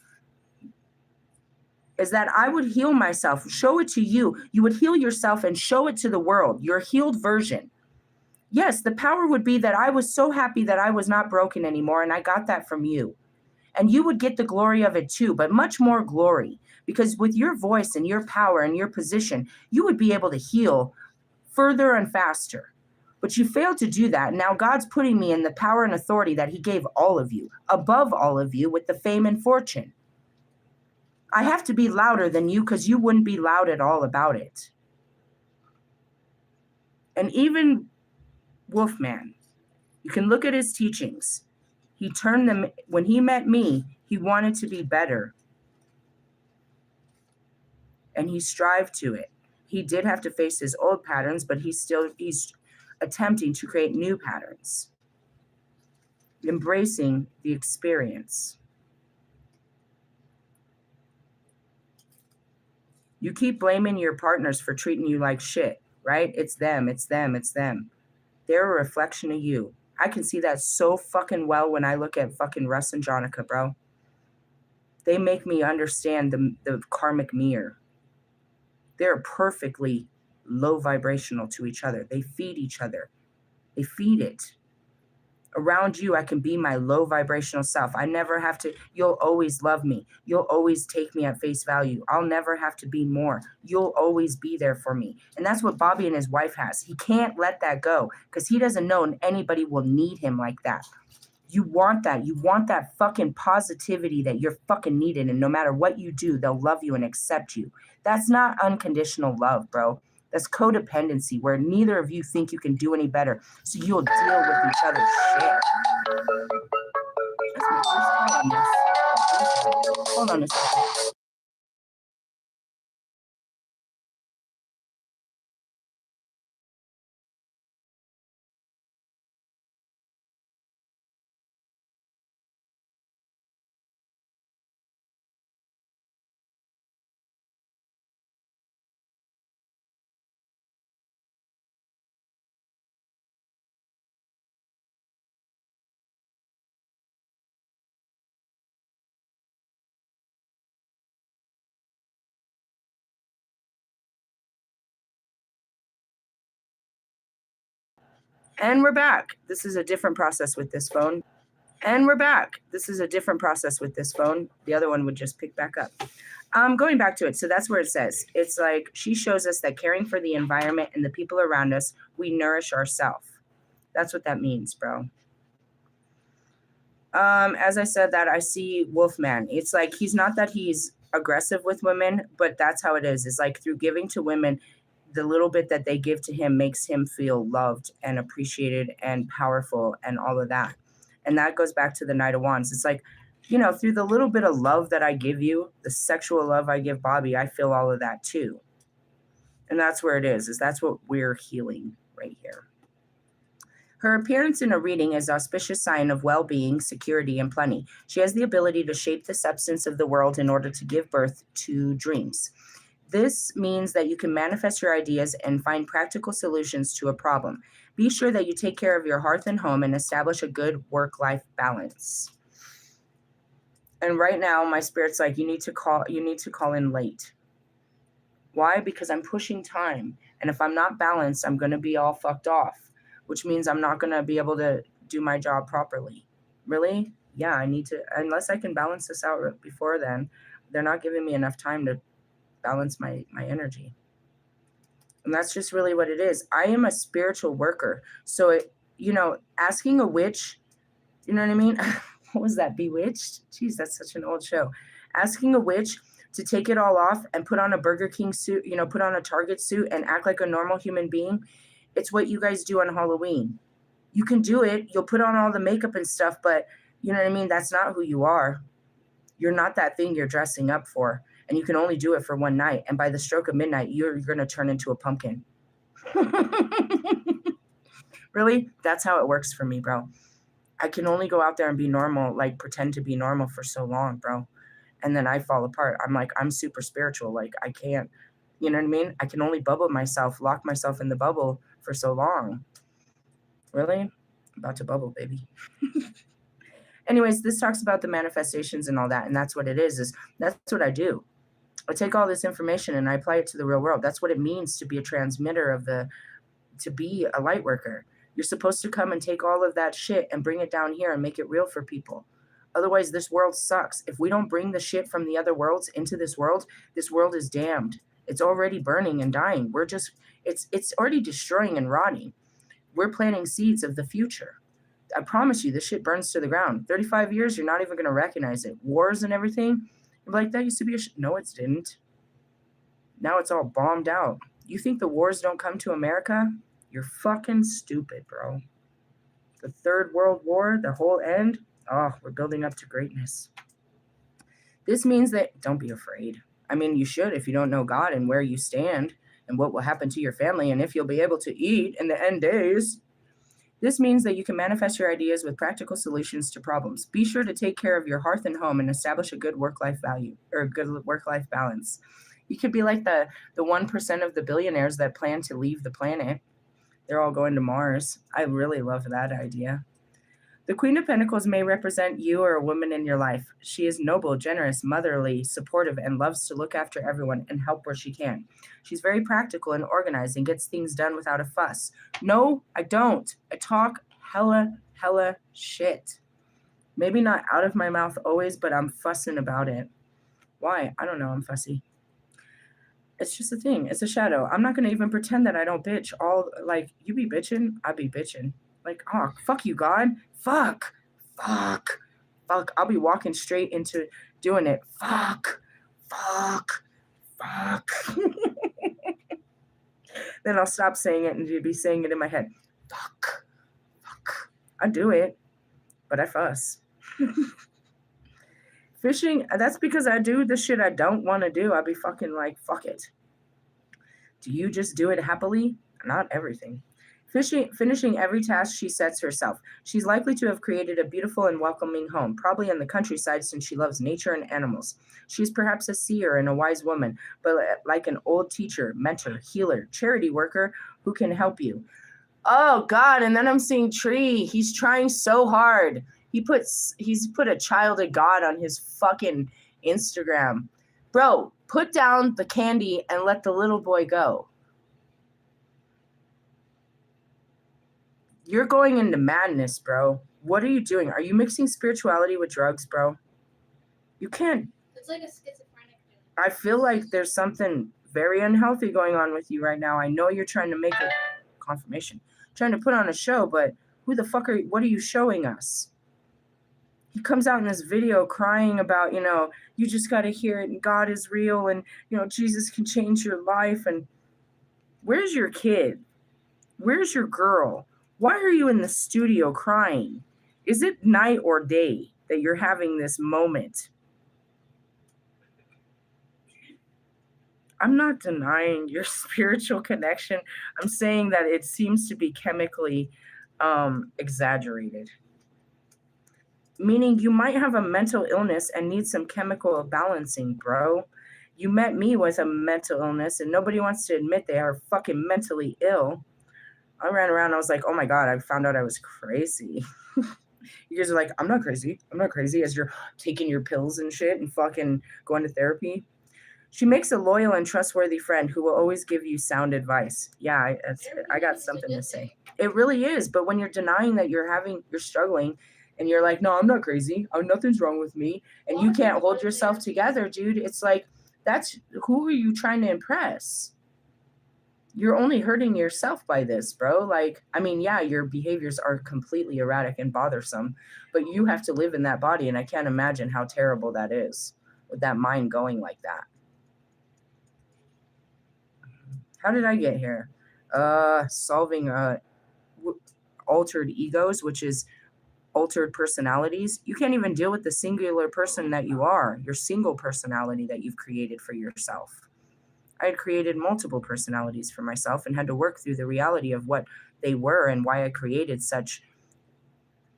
Is that I would heal myself, show it to you. You would heal yourself and show it to the world, your healed version. Yes, the power would be that I was so happy that I was not broken anymore, and I got that from you. And you would get the glory of it too, but much more glory. Because with your voice and your power and your position, you would be able to heal further and faster. But you failed to do that. Now God's putting me in the power and authority that he gave all of you, above all of you, with the fame and fortune. I have to be louder than you because you wouldn't be loud at all about it. And even Wolfman, you can look at his teachings. He turned them, when he met me, he wanted to be better. And he strived to it. He did have to face his old patterns, but he's attempting to create new patterns. Embracing the experience. You keep blaming your partners for treating you like shit, right? It's them, it's them, it's them. They're a reflection of you. I can see that so fucking well when I look at fucking Russ and Jonica, bro. They make me understand the karmic mirror. They're perfectly low vibrational to each other. They feed each other. They feed it. Around you, I can be my low vibrational self. I never have to, you'll always love me. You'll always take me at face value. I'll never have to be more. You'll always be there for me. And that's what Bobby and his wife has. He can't let that go because he doesn't know anybody will need him like that. You want that. You want that fucking positivity that you're fucking needed. And no matter what you do, they'll love you and accept you. That's not unconditional love, bro. That's codependency where neither of you think you can do any better. So you'll deal with each other's shit. That's my first call on this. Hold on a second. And we're back. This is a different process with this phone. And we're back. This is a different process with this phone. The other one would just pick back up. Going back to it. So that's where it says, it's like she shows us that caring for the environment and the people around us, we nourish ourselves. That's what that means, bro. As I said that, I see Wolfman. It's like he's not that he's aggressive with women, but that's how it is. It's like through giving to women, the little bit that they give to him makes him feel loved and appreciated and powerful and all of that. And that goes back to the Knight of Wands. It's like, through the little bit of love that I give you, the sexual love I give Bobby, I feel all of that too. And that's where it is that's what we're healing right here. Her appearance in a reading is an auspicious sign of well-being, security, and plenty. She has the ability to shape the substance of the world in order to give birth to dreams. This means that you can manifest your ideas and find practical solutions to a problem. Be sure that you take care of your hearth and home and establish a good work-life balance. And right now, my spirit's like, you need to call in late. Why? Because I'm pushing time. And if I'm not balanced, I'm going to be all fucked off, which means I'm not going to be able to do my job properly. Really? Yeah, I need to, unless I can balance this out before then, they're not giving me enough time to balance my energy. And that's just really what it is. I am a spiritual worker. So, asking a witch, you know what I mean? What was that? Bewitched? Jeez, that's such an old show. Asking a witch to take it all off and put on a Burger King suit, put on a Target suit and act like a normal human being. It's what you guys do on Halloween. You can do it. You'll put on all the makeup and stuff, but you know what I mean? That's not who you are. You're not that thing you're dressing up for. And you can only do it for one night. And by the stroke of midnight, you're going to turn into a pumpkin. Really? That's how it works for me, bro. I can only go out there and be normal, like pretend to be normal for so long, bro. And then I fall apart. I'm like, I'm super spiritual. Like, I can't, you know what I mean? I can only bubble myself, lock myself in the bubble for so long. Really? I'm about to bubble, baby. Anyways, this talks about the manifestations and all that. And that's what it is that's what I do. I take all this information and I apply it to the real world. That's what it means to be a transmitter to be a light worker. You're supposed to come and take all of that shit and bring it down here and make it real for people. Otherwise, this world sucks. If we don't bring the shit from the other worlds into this world is damned. It's already burning and dying. It's already destroying and rotting. We're planting seeds of the future. I promise you, this shit burns to the ground. 35 years, you're not even going to recognize it. Wars and everything. You're like, that used to be no, it didn't. Now it's all bombed out. You think the wars don't come to America? You're fucking stupid, bro. The Third World War, the whole end, we're building up to greatness. This means that don't be afraid. I mean, you should if you don't know God and where you stand and what will happen to your family and if you'll be able to eat in the end days. This means that you can manifest your ideas with practical solutions to problems. Be sure to take care of your hearth and home and establish a good work-life balance. You could be like the 1% of the billionaires that plan to leave the planet. They're all going to Mars. I really love that idea. The Queen of Pentacles may represent you or a woman in your life. She is noble, generous, motherly, supportive, and loves to look after everyone and help where she can. She's very practical and organized and gets things done without a fuss. No, I don't. I talk hella shit. Maybe not out of my mouth always, but I'm fussing about it. Why? I don't know. I'm fussy. It's just a thing. It's a shadow. I'm not going to even pretend that I don't bitch. You be bitching, I be bitching. Like, fuck you, God. Fuck. I'll be walking straight into doing it. Fuck. Then I'll stop saying it and you'd be saying it in my head. Fuck. I do it, but I fuss. Fishing, that's because I do the shit I don't want to do. I'd be fucking like, fuck it. Do you just do it happily? Not everything. Finishing every task she sets herself. She's likely to have created a beautiful and welcoming home, probably in the countryside since she loves nature and animals. She's perhaps a seer and a wise woman, but like an old teacher, mentor, healer, charity worker who can help you. Oh, God, and then I'm seeing Tree. He's trying so hard. He's put a child of God on his fucking Instagram. Bro, put down the candy and let the little boy go. You're going into madness, bro. What are you doing? Are you mixing spirituality with drugs, bro? You can't. It's like a schizophrenic thing. I feel like there's something very unhealthy going on with you right now. I know you're trying to make a confirmation, trying to put on a show, but what are you showing us? He comes out in this video crying about, you just got to hear it and God is real and, Jesus can change your life. And where's your kid? Where's your girl? Why are you in the studio crying? Is it night or day that you're having this moment? I'm not denying your spiritual connection. I'm saying that it seems to be chemically exaggerated. Meaning you might have a mental illness and need some chemical balancing, bro. You met me with a mental illness and nobody wants to admit they are fucking mentally ill. I ran around, I was like, oh my God, I found out I was crazy. You guys are like, I'm not crazy. I'm not crazy, as you're taking your pills and shit and fucking going to therapy. She makes a loyal and trustworthy friend who will always give you sound advice. Yeah, I got something to say. It really is. But when you're denying that you're struggling and you're like, no, I'm not crazy. Oh, nothing's wrong with me. And you can't hold yourself together, dude. It's like, who are you trying to impress? You're only hurting yourself by this, bro. Like, I mean, yeah, your behaviors are completely erratic and bothersome, but you have to live in that body. And I can't imagine how terrible that is with that mind going like that. How did I get here? Solving altered egos, which is altered personalities. You can't even deal with the singular person that you are, your single personality that you've created for yourself. I had created multiple personalities for myself and had to work through the reality of what they were and why I created such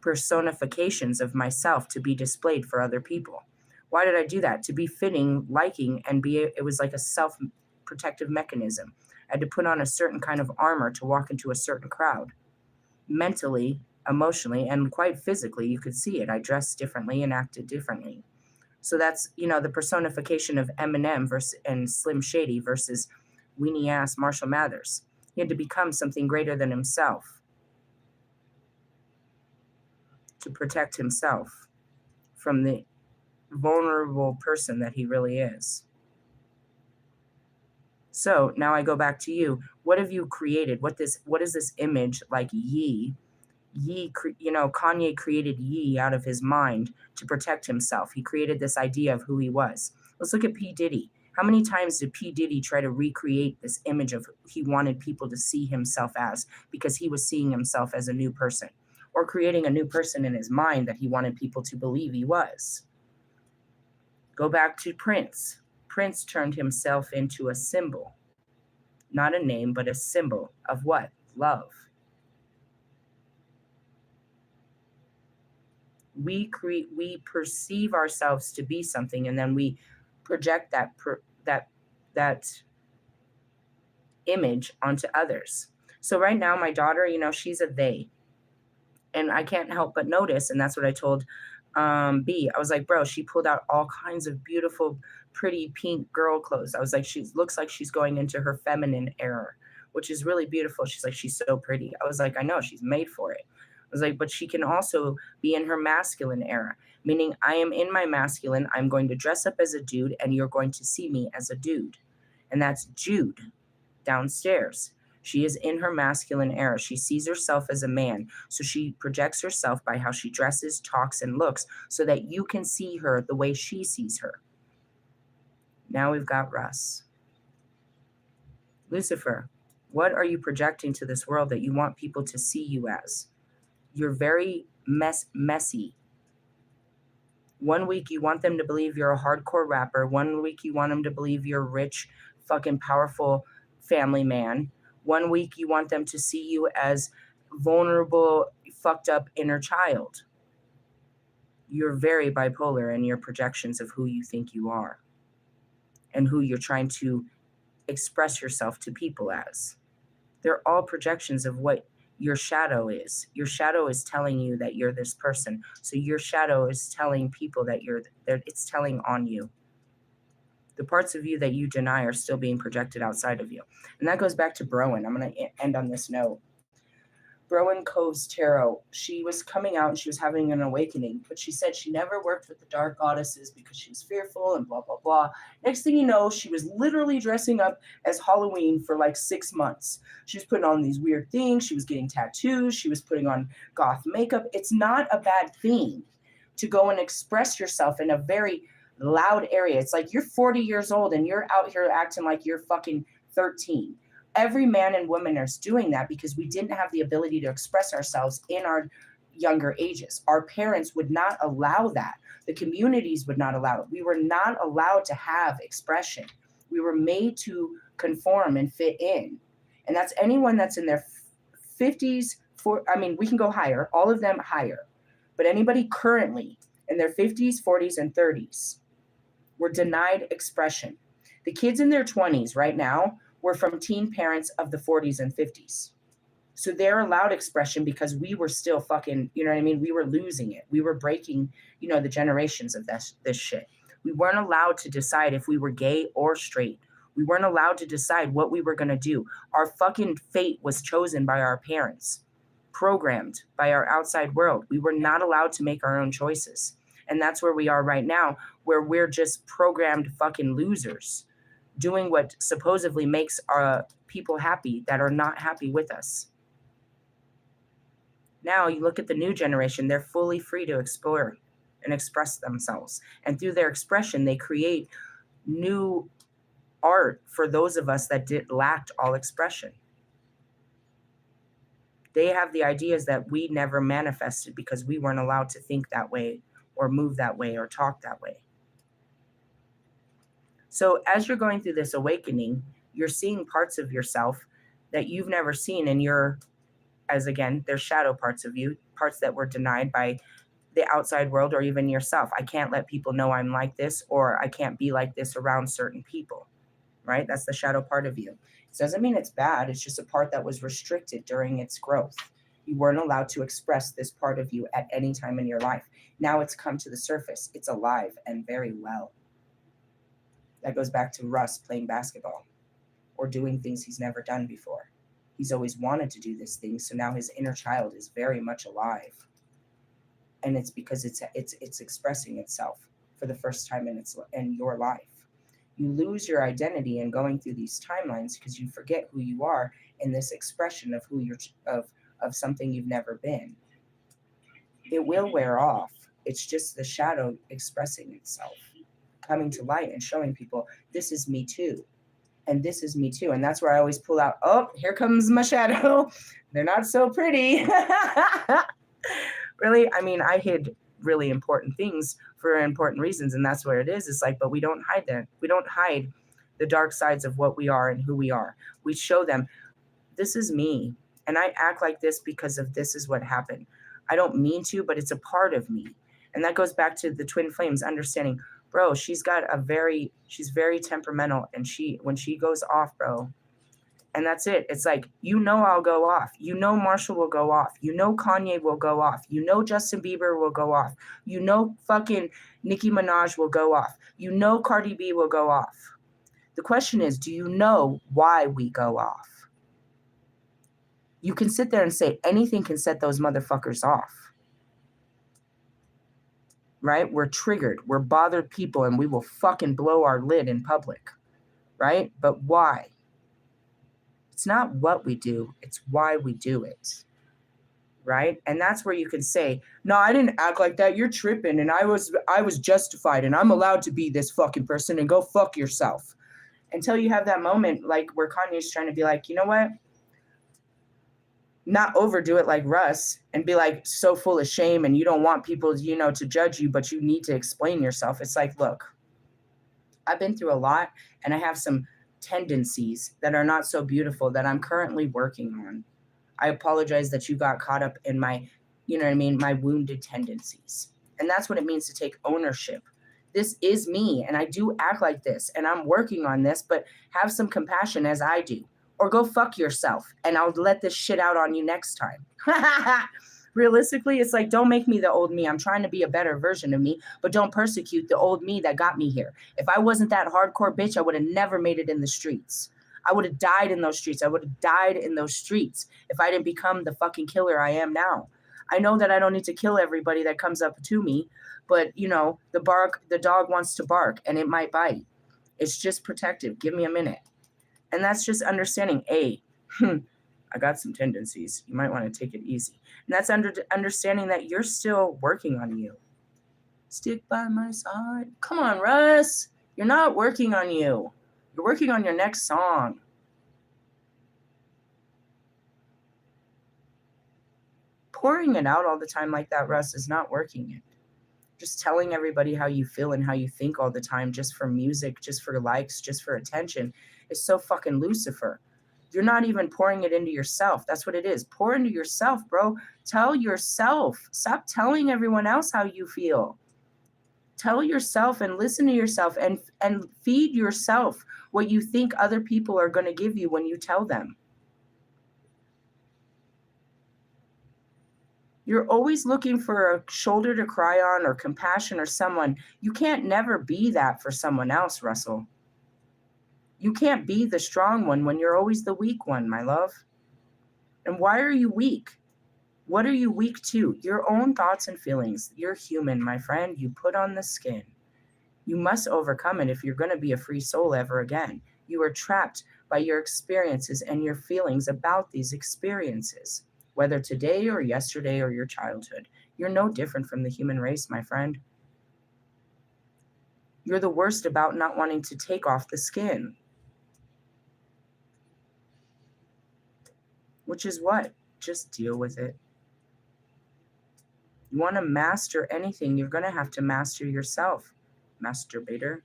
personifications of myself to be displayed for other people. Why did I do that? To be fitting, liking, and it was like a self-protective mechanism. I had to put on a certain kind of armor to walk into a certain crowd. Mentally, emotionally, and quite physically, you could see it. I dressed differently and acted differently. So that's, the personification of Eminem and Slim Shady versus weenie ass Marshall Mathers. He had to become something greater than himself to protect himself from the vulnerable person that he really is. So now I go back to you. What have you created? What is this image like Ye? Kanye created Ye out of his mind to protect himself. He created this idea of who he was. Let's look at P. Diddy. How many times did P. Diddy try to recreate this image of who he wanted people to see himself as, because he was seeing himself as a new person, or creating a new person in his mind that he wanted people to believe he was? Go back to Prince. Prince turned himself into a symbol, not a name, but a symbol of what? Love. We perceive ourselves to be something, and then we project that image onto others. So right now, my daughter, she's a they, and I can't help but notice, and that's what I told B. I was like, bro, she pulled out all kinds of beautiful, pretty pink girl clothes. I was like, she looks like she's going into her feminine era, which is really beautiful. She's like, she's so pretty. I was like, I know, she's made for it. I was like, but she can also be in her masculine era, meaning I am in my masculine. I'm going to dress up as a dude, and you're going to see me as a dude. And that's Jude downstairs. She is in her masculine era. She sees herself as a man. So she projects herself by how she dresses, talks, and looks, so that you can see her the way she sees her. Now we've got Russ. Lucifer, what are you projecting to this world that you want people to see you as? You're very messy. One week you want them to believe you're a hardcore rapper. One week you want them to believe you're a rich, fucking powerful family man. One week you want them to see you as vulnerable, fucked up inner child. You're very bipolar in your projections of who you think you are and who you're trying to express yourself to people as. They're all projections of what your shadow is. Your shadow is telling you that you're this person. So your shadow is telling people that it's telling on you. The parts of you that you deny are still being projected outside of you. And that goes back to Browen. I'm going to end on this note. Browen Cove's tarot, she was coming out and she was having an awakening, but she said she never worked with the dark goddesses because she was fearful and blah, blah, blah. Next thing you know, she was literally dressing up as Halloween for like 6 months. She was putting on these weird things. She was getting tattoos. She was putting on goth makeup. It's not a bad thing to go and express yourself in a very loud area. It's like you're 40 years old and you're out here acting like you're fucking 13. Every man and woman is doing that because we didn't have the ability to express ourselves in our younger ages. Our parents would not allow that. The communities would not allow it. We were not allowed to have expression. We were made to conform and fit in. And that's anyone that's in their 50s, we can go higher, all of them higher. But anybody currently in their 50s, 40s, and 30s were denied expression. The kids in their 20s right now were from teen parents of the 40s and 50s. So they're allowed expression because we were still fucking, you know what I mean? We were losing it. We were breaking, the generations of this shit. We weren't allowed to decide if we were gay or straight. We weren't allowed to decide what we were going to do. Our fucking fate was chosen by our parents, programmed by our outside world. We were not allowed to make our own choices. And that's where we are right now, where we're just programmed fucking losers, doing what supposedly makes our people happy that are not happy with us. Now you look at the new generation, they're fully free to explore and express themselves. And through their expression, they create new art for those of us that lacked all expression. They have the ideas that we never manifested because we weren't allowed to think that way or move that way or talk that way. So as you're going through this awakening, you're seeing parts of yourself that you've never seen, and there's shadow parts of you, parts that were denied by the outside world or even yourself. I can't let people know I'm like this, or I can't be like this around certain people, right? That's the shadow part of you. It doesn't mean it's bad. It's just a part that was restricted during its growth. You weren't allowed to express this part of you at any time in your life. Now it's come to the surface. It's alive and very well. That goes back to Russ playing basketball or doing things he's never done before. He's always wanted to do this thing, so now his inner child is very much alive. And it's because it's expressing itself for the first time in your life. You lose your identity in going through these timelines because you forget who you are in this expression of who you're of something you've never been. It will wear off. It's just the shadow expressing itself, coming to light and showing people, this is me too. And this is me too. And that's where I always pull out, oh, here comes my shadow. They're not so pretty. Really? I hid really important things for important reasons. And that's where it is. It's like, but we don't hide that. We don't hide the dark sides of what we are and who we are. We show them, this is me. And I act like this because of this is what happened. I don't mean to, but it's a part of me. And that goes back to the twin flames, understanding, bro, she's very temperamental, and when she goes off, bro, and that's it. It's like, I'll go off. Marshall will go off. Kanye will go off. Justin Bieber will go off. Fucking Nicki Minaj will go off. Cardi B will go off. The question is, do you know why we go off? You can sit there and say anything can set those motherfuckers off. Right? We're triggered. We're bothered people, and we will fucking blow our lid in public. Right? But why? It's not what we do. It's why we do it. Right? And that's where you can say, no, I didn't act like that. You're tripping. And I was justified, and I'm allowed to be this fucking person, and go fuck yourself. Until you have that moment, like where Kanye's trying to be like, you know what? Not overdo it like Russ and be like so full of shame, and you don't want people, to judge you, but you need to explain yourself. It's like, look, I've been through a lot, and I have some tendencies that are not so beautiful that I'm currently working on. I apologize that you got caught up in my, my wounded tendencies. And that's what it means to take ownership. This is me, and I do act like this, and I'm working on this, but have some compassion as I do. Or go fuck yourself, and I'll let this shit out on you next time. Realistically, it's like, don't make me the old me. I'm trying to be a better version of me, but don't persecute the old me that got me here. If I wasn't that hardcore bitch, I would have never made it in the streets. I would have died in those streets. I would have died in those streets if I didn't become the fucking killer I am now. I know that I don't need to kill everybody that comes up to me, but, the dog wants to bark, and it might bite. It's just protective. Give me a minute. And that's just understanding, I got some tendencies. You might want to take it easy. And that's understanding that you're still working on you. Stick by my side. Come on, Russ. You're not working on you. You're working on your next song. Pouring it out all the time like that, Russ, is not working it. Just telling everybody how you feel and how you think all the time, just for music, just for likes, just for attention, is so fucking Lucifer. You're not even pouring it into yourself. That's what it is. Pour into yourself, bro. Tell yourself. Stop telling everyone else how you feel. Tell yourself and listen to yourself and feed yourself what you think other people are going to give you when you tell them. You're always looking for a shoulder to cry on or compassion or someone. You can't never be that for someone else, Russell. You can't be the strong one when you're always the weak one, my love. And why are you weak? What are you weak to? Your own thoughts and feelings. You're human, my friend. You put on the skin. You must overcome it if you're going to be a free soul ever again. You are trapped by your experiences and your feelings about these experiences, whether today or yesterday or your childhood. You're no different from the human race, my friend. You're the worst about not wanting to take off the skin. Which is what? Just deal with it. You want to master anything, you're going to have to master yourself. Masturbator.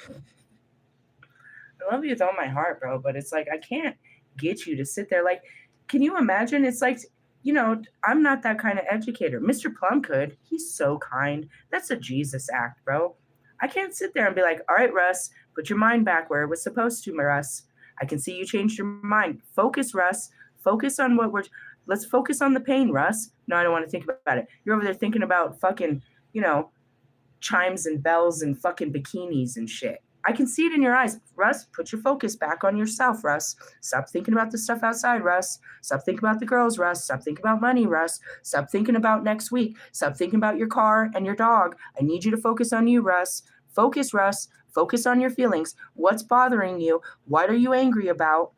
I love you with all my heart, bro, but it's like I can't get you to sit there. Like, can you imagine? It's like, I'm not that kind of educator. Mr. Plum could. He's so kind. That's a Jesus act, bro. I can't sit there and be like, all right, Russ, put your mind back where it was supposed to, Russ. I can see you changed your mind. Focus, Russ. Focus on let's focus on the pain, Russ. No, I don't want to think about it. You're over there thinking about fucking, chimes and bells and fucking bikinis and shit. I can see it in your eyes. Russ, put your focus back on yourself, Russ. Stop thinking about the stuff outside, Russ. Stop thinking about the girls, Russ. Stop thinking about money, Russ. Stop thinking about next week. Stop thinking about your car and your dog. I need you to focus on you, Russ. Focus, Russ. Focus on your feelings. What's bothering you? What are you angry about?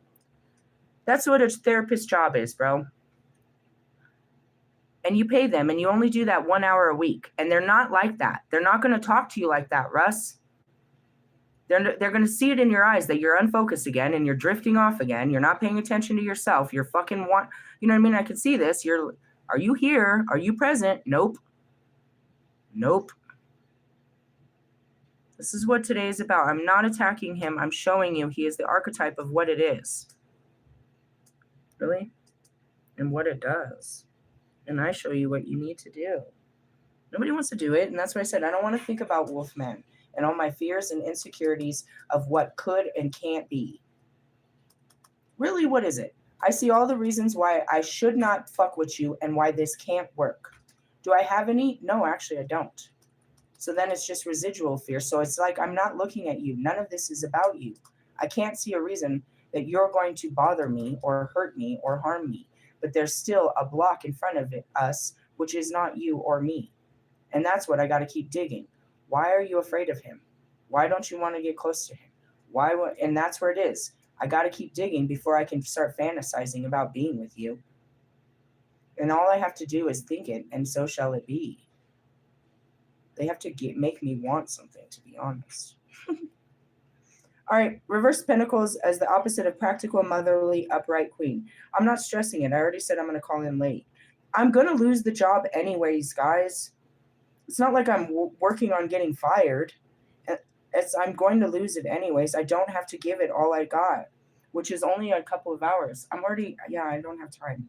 That's what a therapist's job is, bro. And you pay them, and you only do that 1 hour a week. And they're not like that. They're not going to talk to you like that, Russ. They're going to see it in your eyes that you're unfocused again and you're drifting off again. You're not paying attention to yourself. You're fucking you know what I mean? I can see this. Are you here? Are you present? Nope. Nope. This is what today is about. I'm not attacking him. I'm showing you he is the archetype of what it is. Really? And what it does. And I show you what you need to do. Nobody wants to do it. And that's why I said I don't want to think about wolfmen and all my fears and insecurities of what could and can't be. Really, what is it? I see all the reasons why I should not fuck with you and why this can't work. Do I have any? No, actually, I don't. So then it's just residual fear. So it's like I'm not looking at you. None of this is about you. I can't see a reason that you're going to bother me or hurt me or harm me. But there's still a block in front of us, which is not you or me. And that's what I got to keep digging. Why are you afraid of him? Why don't you want to get close to him? And that's where it is. I got to keep digging before I can start fantasizing about being with you. And all I have to do is think it, and so shall it be. They have to make me want something, to be honest. All right, reverse pentacles as the opposite of practical, motherly, upright queen. I'm not stressing it. I already said I'm going to call in late. I'm going to lose the job anyways, guys. It's not like I'm working on getting fired. I'm going to lose it anyways. I don't have to give it all I got, which is only a couple of hours. I don't have time.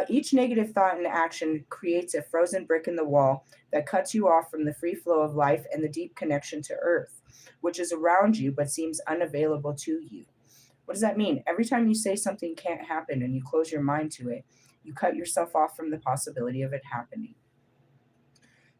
Each negative thought and action creates a frozen brick in the wall that cuts you off from the free flow of life and the deep connection to Earth, which is around you but seems unavailable to you. What does that mean? Every time you say something can't happen and you close your mind to it, you cut yourself off from the possibility of it happening.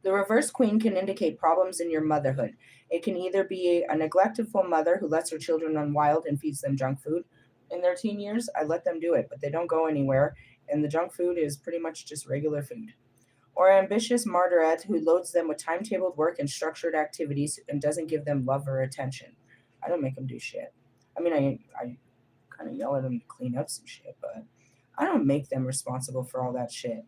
The reverse queen can indicate problems in your motherhood. It can either be a neglectful mother who lets her children run wild and feeds them junk food. In their teen years, I let them do it, but they don't go anywhere, and the junk food is pretty much just regular food. Or ambitious martyrette who loads them with timetabled work and structured activities and doesn't give them love or attention. I don't make them do shit. I mean, I kind of yell at them to clean up some shit, but I don't make them responsible for all that shit.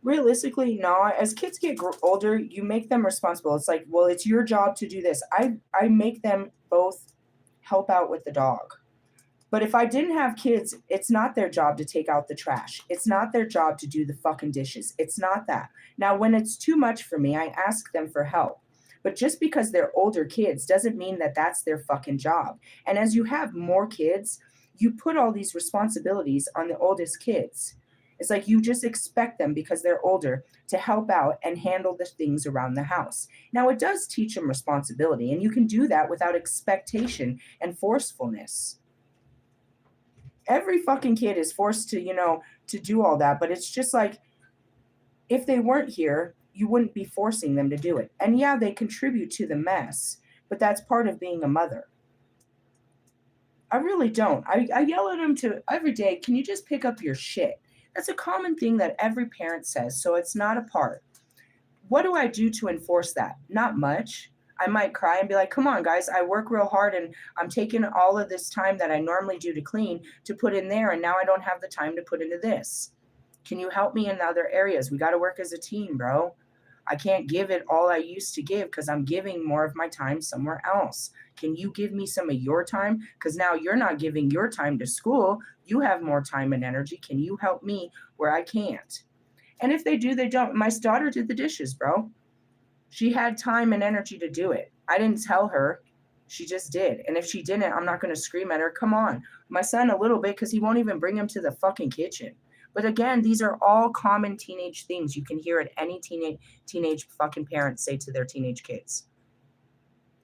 Realistically, no. As kids get older, you make them responsible. It's like, well, it's your job to do this. I make them both help out with the dog. But if I didn't have kids, it's not their job to take out the trash. It's not their job to do the fucking dishes. It's not that. Now, when it's too much for me, I ask them for help. But just because they're older kids doesn't mean that that's their fucking job. And as you have more kids, you put all these responsibilities on the oldest kids. It's like you just expect them because they're older to help out and handle the things around the house. Now, it does teach them responsibility, and you can do that without expectation and forcefulness. Every fucking kid is forced to, to do all that, but it's just like if they weren't here, you wouldn't be forcing them to do it. And yeah, they contribute to the mess, but that's part of being a mother. I really don't. I yell at them to every day, can you just pick up your shit? That's a common thing that every parent says, so it's not a part. What do I do to enforce that? Not much. I might cry and be like, come on, guys, I work real hard and I'm taking all of this time that I normally do to clean to put in there, and now I don't have the time to put into this. Can you help me in other areas? We got to work as a team, bro. I can't give it all I used to give because I'm giving more of my time somewhere else. Can you give me some of your time? Because now you're not giving your time to school. You have more time and energy. Can you help me where I can't? And if they do, they don't. My daughter did the dishes, bro. She had time and energy to do it. I didn't tell her. She just did. And if she didn't, I'm not going to scream at her. Come on. My son a little bit because he won't even bring him to the fucking kitchen. But again, these are all common teenage things you can hear at any teenage fucking parent say to their teenage kids.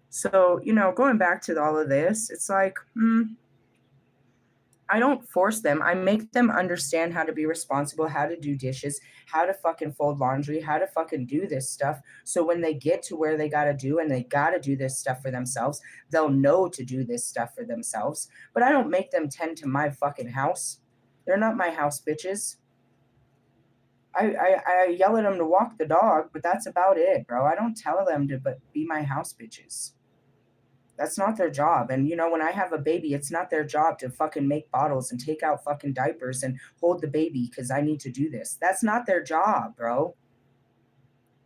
So, going back to all of this, it's like, I don't force them. I make them understand how to be responsible, how to do dishes, how to fucking fold laundry, how to fucking do this stuff. So when they get to where they got to do and they got to do this stuff for themselves, they'll know to do this stuff for themselves. But I don't make them tend to my fucking house. They're not my house bitches. I yell at them to walk the dog, but that's about it, bro. I don't tell them to be my house bitches. That's not their job. And, when I have a baby, it's not their job to fucking make bottles and take out fucking diapers and hold the baby because I need to do this. That's not their job, bro.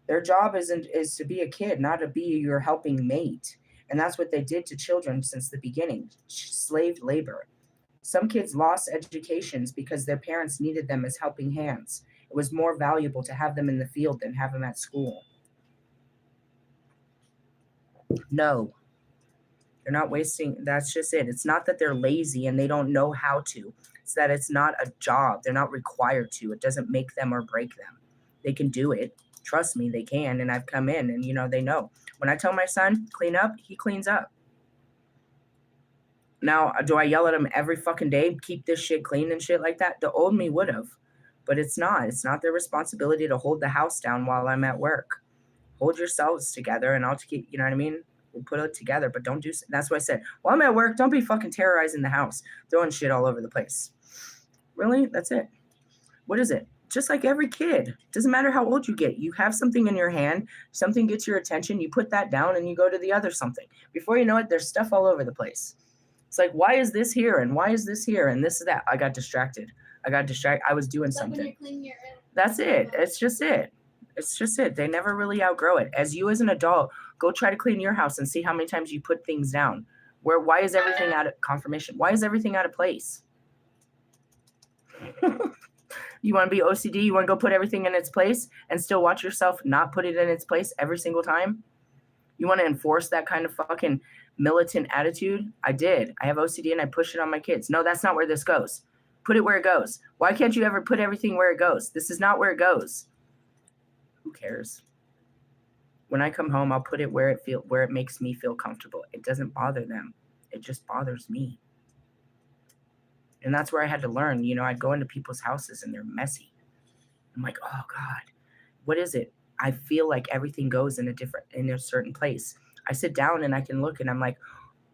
Their job is to be a kid, not to be your helping mate. And that's what they did to children since the beginning. Slave labor. Some kids lost educations because their parents needed them as helping hands. It was more valuable to have them in the field than have them at school. No. They're not wasting. That's just it. It's not that they're lazy and they don't know how to. It's that it's not a job. They're not required to. It doesn't make them or break them. They can do it. Trust me, they can. And I've come in and, they know. When I tell my son, clean up, he cleans up. Now, do I yell at him every fucking day, keep this shit clean and shit like that? The old me would have. But it's not. It's not their responsibility to hold the house down while I'm at work. Hold yourselves together and I'll keep, you know what I mean? We'll put it together, but don't do. That's why I said, while I'm at work, don't be fucking terrorizing the house, throwing shit all over the place. Really? That's it. What is it? Just like every kid. Doesn't matter how old you get. You have something in your hand, something gets your attention, you put that down and you go to the other something. Before you know it, there's stuff all over the place. It's like, why is this here? And why is this here? And this is that. I got distracted. I was doing something. That's it. It's just it. It's just it. They never really outgrow it. As you as an adult, go try to clean your house and see how many times you put things down. Why is everything out of confirmation? Why is everything out of place? You want to be OCD? You want to go put everything in its place and still watch yourself not put it in its place every single time? You want to enforce that kind of fucking militant attitude? I did. I have OCD and I push it on my kids. No, that's not where this goes. Put it where it goes. Why can't you ever put everything where it goes? This is not where it goes. Who cares? When I come home, I'll put it where it makes me feel comfortable. It doesn't bother them. It just bothers me. And that's where I had to learn. I'd go into people's houses and they're messy. I'm like, oh God, what is it? I feel like everything goes in a certain place. I sit down and I can look and I'm like,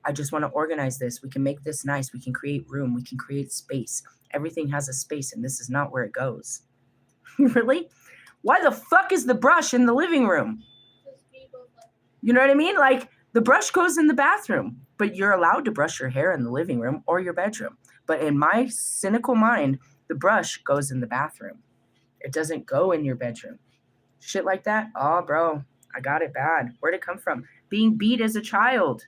I just want to organize this. We can make this nice. We can create room. We can create space. Everything has a space and this is not where it goes. Really? Why the fuck is the brush in the living room? You know what I mean? Like, the brush goes in the bathroom, but you're allowed to brush your hair in the living room or your bedroom. But in my cynical mind, the brush goes in the bathroom. It doesn't go in your bedroom. Shit like that. Oh, bro, I got it bad. Where'd it come from? Being beat as a child.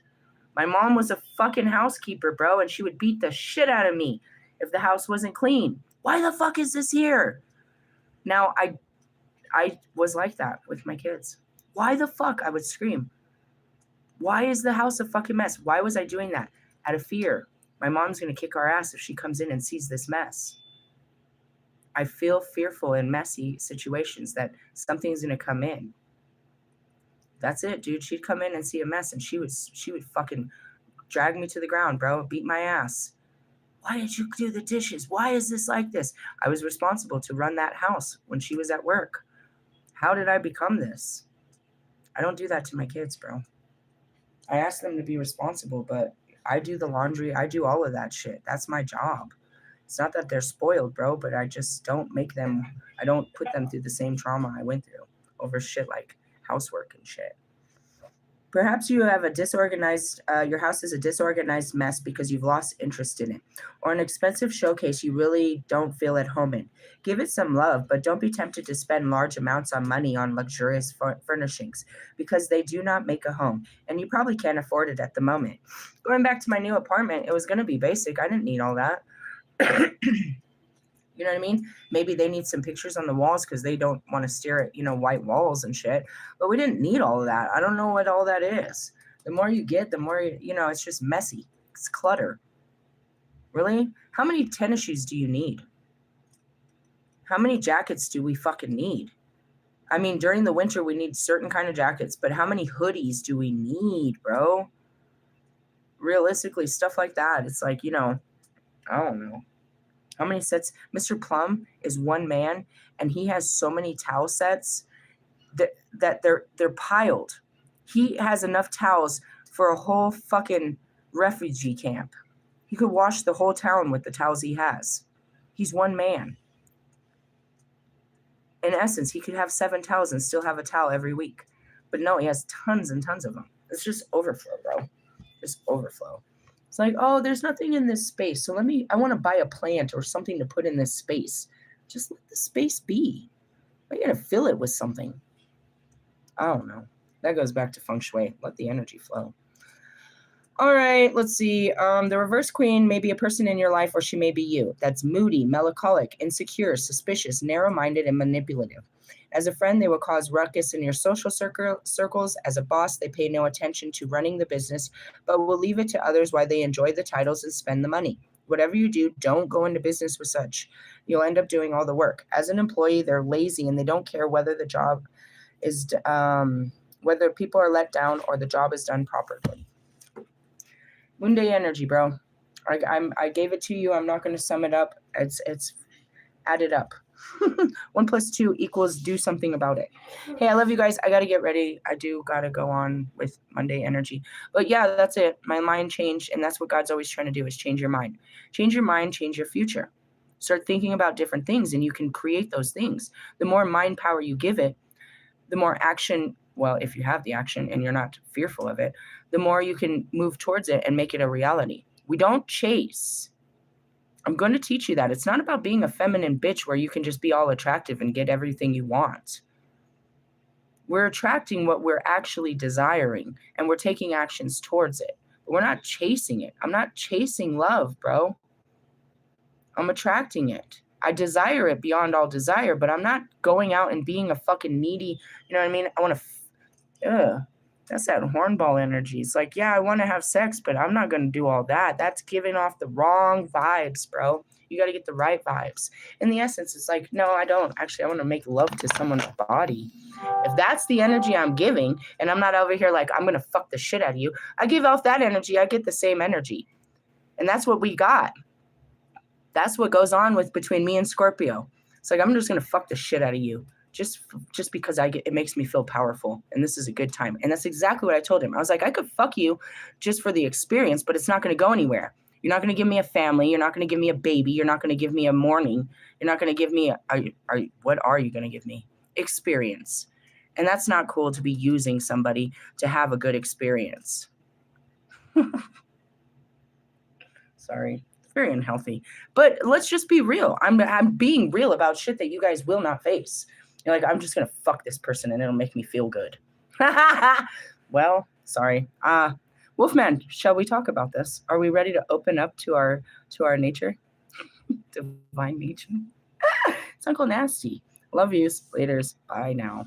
My mom was a fucking housekeeper, bro, and she would beat the shit out of me if the house wasn't clean. Why the fuck is this here? Now, I was like that with my kids. Why the fuck? I would scream. Why is the house a fucking mess? Why was I doing that? Out of fear. My mom's going to kick our ass if she comes in and sees this mess. I feel fearful in messy situations that something's going to come in. That's it, dude. She'd come in and see a mess and she would fucking drag me to the ground, bro. Beat my ass. Why did you do the dishes? Why is this like this? I was responsible to run that house when she was at work. How did I become this? I don't do that to my kids, bro. I ask them to be responsible, but I do the laundry. I do all of that shit. That's my job. It's not that they're spoiled, bro, but I just don't I don't put them through the same trauma I went through over shit like housework and shit. Perhaps you have your house is a disorganized mess because you've lost interest in it, or an expensive showcase you really don't feel at home in. Give it some love, but don't be tempted to spend large amounts of money on luxurious furnishings because they do not make a home, and you probably can't afford it at the moment. Going back to my new apartment, it was going to be basic. I didn't need all that. You know what I mean? Maybe they need some pictures on the walls because they don't want to stare at, white walls and shit. But we didn't need all of that. I don't know what all that is. The more you get, the more, it's just messy. It's clutter. Really? How many tennis shoes do you need? How many jackets do we fucking need? I mean, during the winter, we need certain kind of jackets, but how many hoodies do we need, bro? Realistically, stuff like that. It's like, I don't know. How many sets? Mr. Plum is one man, and he has so many towel sets that they're piled. He has enough towels for a whole fucking refugee camp. He could wash the whole town with the towels he has. He's one man. In essence, he could have 7 towels and still have a towel every week. But no, he has tons and tons of them. It's just overflow, bro. Just overflow. It's like, oh, there's nothing in this space. So I want to buy a plant or something to put in this space. Just let the space be. I got to fill it with something. I don't know. That goes back to feng shui. Let the energy flow. All right, let's see. The reverse queen may be a person in your life, or she may be you. That's moody, melancholic, insecure, suspicious, narrow-minded, and manipulative. As a friend, they will cause ruckus in your social circles. As a boss, they pay no attention to running the business, but will leave it to others while they enjoy the titles and spend the money. Whatever you do, don't go into business with such. You'll end up doing all the work. As an employee, they're lazy and they don't care whether the job is, whether people are let down or the job is done properly. Moon Day energy, bro. I gave it to you. I'm not going to sum it up. It's added up. 1 + 2 = do something about it. Hey, I love you guys. I got to get ready. I do got to go on with Monday energy. But yeah, that's it. My mind changed, and that's what God's always trying to do is change your mind. Change your mind, change your future. Start thinking about different things, and you can create those things. The more mind power you give it, the more action, well, if you have the action and you're not fearful of it, the more you can move towards it and make it a reality. We don't chase. I'm going to teach you that. It's not about being a feminine bitch where you can just be all attractive and get everything you want. We're attracting what we're actually desiring, and we're taking actions towards it. But we're not chasing it. I'm not chasing love, bro. I'm attracting it. I desire it beyond all desire, but I'm not going out and being a fucking needy, you know what I mean? I want to, that's that hornball energy. It's like, yeah, I want to have sex, but I'm not going to do all that. That's giving off the wrong vibes, bro. You got to get the right vibes. In the essence, it's like, no, I don't. Actually, I want to make love to someone's body. If that's the energy I'm giving, and I'm not over here like, I'm going to fuck the shit out of you, I give off that energy, I get the same energy. And that's what we got. That's what goes on between me and Scorpio. It's like, I'm just going to fuck the shit out of you. Just because it makes me feel powerful, and this is a good time. And that's exactly what I told him. I was like, I could fuck you just for the experience, but it's not going to go anywhere. You're not going to give me a family. You're not going to give me a baby. You're not going to give me a morning. You're not going to give me what are you going to give me? Experience. And that's not cool to be using somebody to have a good experience. Sorry. Very unhealthy. But let's just be real. I'm being real about shit that you guys will not face. You're like, I'm just going to fuck this person and it'll make me feel good. Well, sorry. Wolfman, shall we talk about this? Are we ready to open up to our nature? Divine nature. It's Uncle Nasty. Love yous. Laters. Bye now.